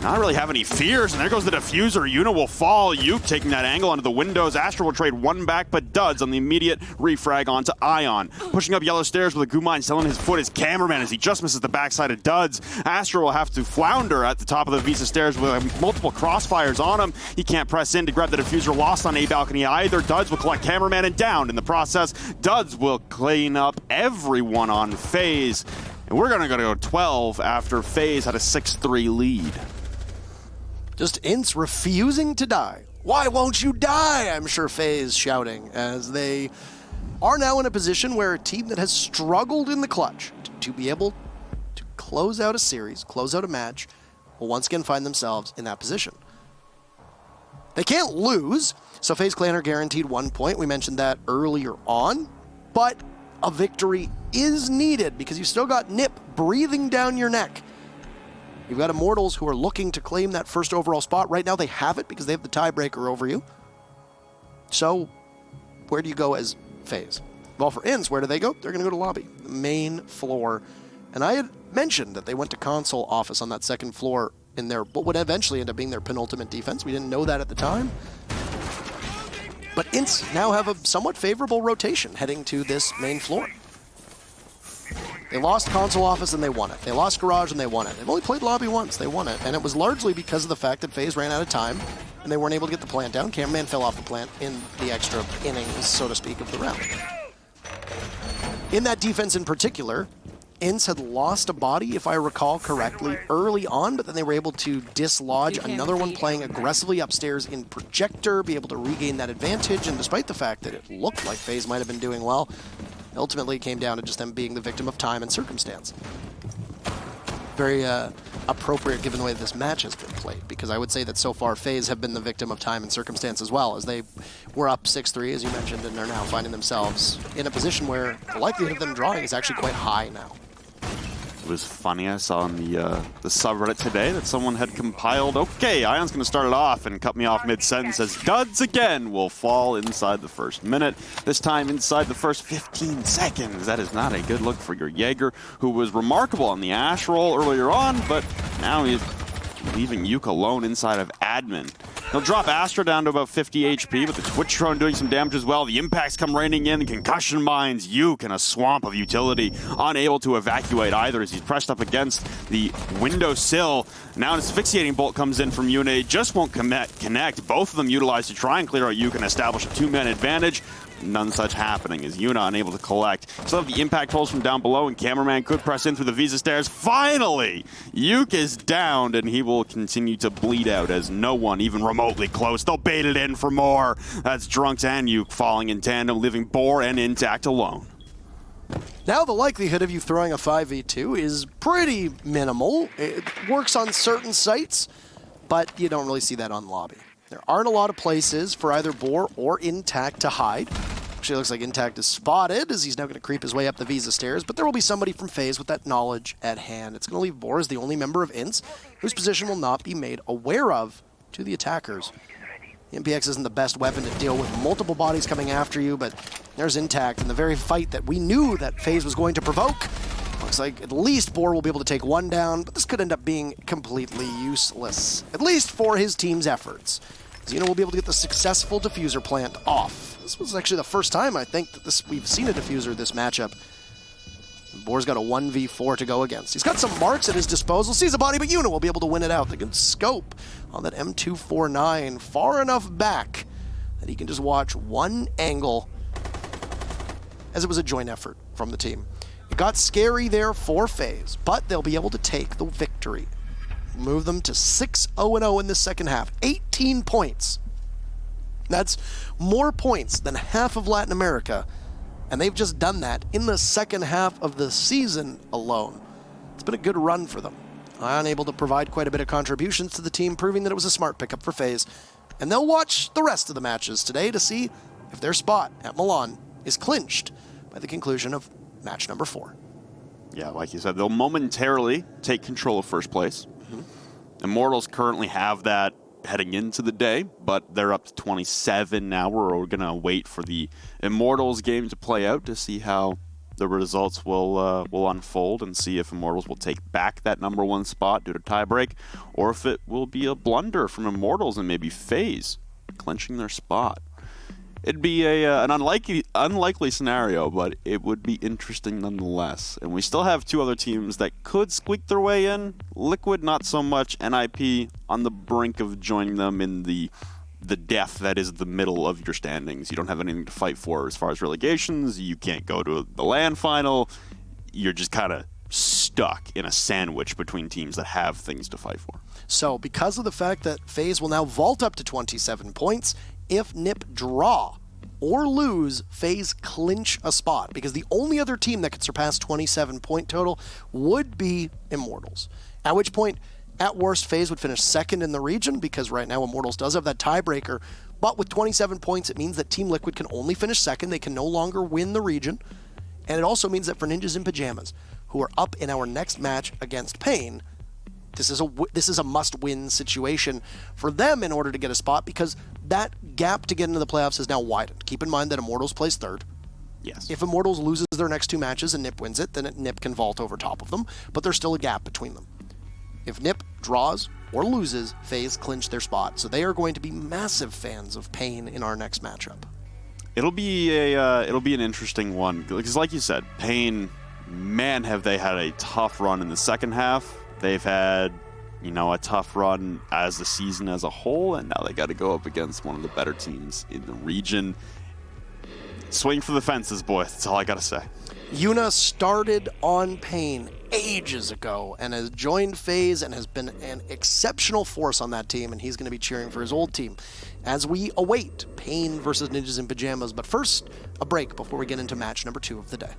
[SPEAKER 2] Not really have any fears, and there goes the diffuser. Yuna will fall. Yuke taking that angle onto the windows. Astra will trade one back, but duds on the immediate refrag onto Ion. Pushing up yellow stairs with a Gumine still on his foot is Cameraman as he just misses the backside of duds. Astra will have to flounder at the top of the Visa stairs with multiple crossfires on him. He can't press in to grab the diffuser. Lost on A balcony either. Duds will collect Cameraman and down. In the process, Duds will clean up everyone on FaZe. And we're going to go 12 after FaZe had a 6-3 lead.
[SPEAKER 1] Just INTZ refusing to die. Why won't you die? I'm sure FaZe shouting as they are now in a position where a team that has struggled in the clutch to be able to close out a series, close out a match, will once again find themselves in that position. They can't lose, so FaZe Clan are guaranteed 1 point. We mentioned that earlier on, but a victory is needed because you still got Nip breathing down your neck. You've got Immortals who are looking to claim that first overall spot. Right now they have it because they have the tiebreaker over you. So where do you go as FaZe? Well, for INTZ, where do they go? They're going to go to lobby, the main floor. And I had mentioned that they went to console office on that second floor in their what would eventually end up being their penultimate defense. We didn't know that at the time. But INTZ now have a somewhat favorable rotation heading to this main floor. They lost console office and they won it. They lost garage and they won it. They've only played lobby once, they won it. And it was largely because of the fact that FaZe ran out of time and they weren't able to get the plant down. Cameraman fell off the plant in the extra innings, so to speak, of the round. In that defense in particular, INTZ had lost a body, if I recall correctly, early on, but then they were able to dislodge another one playing aggressively upstairs in Projector, be able to regain that advantage, and despite the fact that it looked like FaZe might have been doing well, ultimately it came down to just them being the victim of time and circumstance. Very appropriate given the way this match has been played, because I would say that so far FaZe have been the victim of time and circumstance as well, as they were up 6-3, as you mentioned, and are now finding themselves in a position where the likelihood of them drawing is actually quite high now.
[SPEAKER 2] It was funny, I saw on the subreddit today that someone had compiled, okay, Ion's going to start it off, and cut me off mid-sentence as Duds again will fall inside the first minute, this time inside the first 15 seconds. That is not a good look for your Jaeger, who was remarkable on the Ash roll earlier on, but now he's leaving Yuke alone inside of admin. He'll drop Astra down to about 50 HP, but the Twitch drone doing some damage as well. The impacts come raining in, the concussion mines, Yuke in a swamp of utility, unable to evacuate either as he's pressed up against the windowsill. Now an asphyxiating bolt comes in from Yune, just won't connect. Both of them utilized to try and clear out Yuke and establish a two-man advantage. None such happening as Yuna unable to collect. Still have the impact holes from down below, and Cameraman could press in through the Visa stairs. Finally! Yuke is downed, and he will continue to bleed out as no one even remotely close. They'll bait it in for more. That's Drunks and Yuke falling in tandem, leaving Boar and Intact alone.
[SPEAKER 1] Now the likelihood of you throwing a 5v2 is pretty minimal. It works on certain sites, but you don't really see that on lobby. There aren't a lot of places for either Boar or Intact to hide. Actually, it looks like Intact is spotted as he's now going to creep his way up the Visa stairs, but there will be somebody from FaZe with that knowledge at hand. It's going to leave Boar as the only member of INTZ whose position will not be made aware of to the attackers. The MPX isn't the best weapon to deal with multiple bodies coming after you, but there's Intact in the very fight that we knew that FaZe was going to provoke. Looks like at least Boar will be able to take one down, but this could end up being completely useless, at least for his team's efforts. Xeno will be able to get the successful diffuser plant off. This was actually the first time I think that we've seen a diffuser this matchup. Boar's got a 1v4 to go against. He's got some marks at his disposal, sees a body, but Yuna will be able to win it out. They can scope on that M249 far enough back that he can just watch one angle, as it was a joint effort from the team. It got scary there for FaZe, but they'll be able to take the victory. Move them to 6-0-0 in the second half. 18 points. That's more points than half of Latin America, and they've just done that in the second half of the season alone. It's been a good run for them. Ion able to provide quite a bit of contributions to the team, proving that it was a smart pickup for FaZe. And they'll watch the rest of the matches today to see if their spot at Milan is clinched by the conclusion of match number 4.
[SPEAKER 2] Yeah, like you said, they'll momentarily take control of first place. Immortals currently have that heading into the day, but they're up to 27 now. We're going to wait for the Immortals game to play out to see how the results will unfold and see if Immortals will take back that number 1 spot due to tiebreak, or if it will be a blunder from Immortals and maybe FaZe clinching their spot. It'd be an unlikely scenario, but it would be interesting nonetheless. And we still have 2 other teams that could squeak their way in. Liquid, not so much. NIP on the brink of joining them in the depth that is the middle of your standings. You don't have anything to fight for as far as relegations. You can't go to the LAN final. You're just kind of stuck in a sandwich between teams that have things to fight for.
[SPEAKER 1] So because of the fact that FaZe will now vault up to 27 points, if NIP draw or lose, FaZe clinch a spot, because the only other team that could surpass 27 point total would be Immortals. At which point, at worst, FaZe would finish second in the region, because right now Immortals does have that tiebreaker. But with 27 points, it means that Team Liquid can only finish second. They can no longer win the region. And it also means that for Ninjas in Pajamas, who are up in our next match against Pain, this is a must-win situation for them in order to get a spot, because that gap to get into the playoffs is now widened. Keep in mind that Immortals plays third.
[SPEAKER 2] Yes.
[SPEAKER 1] If Immortals loses their next 2 matches and NIP wins it, then NIP can vault over top of them, but there's still a gap between them. If NIP draws or loses, FaZe clinch their spot, so they are going to be massive fans of Pain in our next matchup.
[SPEAKER 2] It'll be an interesting one, because like you said, Pain, man, have they had a tough run in the second half. They've had, a tough run as the season as a whole, and now they got to go up against one of the better teams in the region. Swing for the fences, boys. That's all I got to say.
[SPEAKER 1] Yuna started on Pain ages ago and has joined FaZe and has been an exceptional force on that team, and he's going to be cheering for his old team as we await Pain versus Ninjas in Pajamas. But first, a break before we get into match number 2 of the day.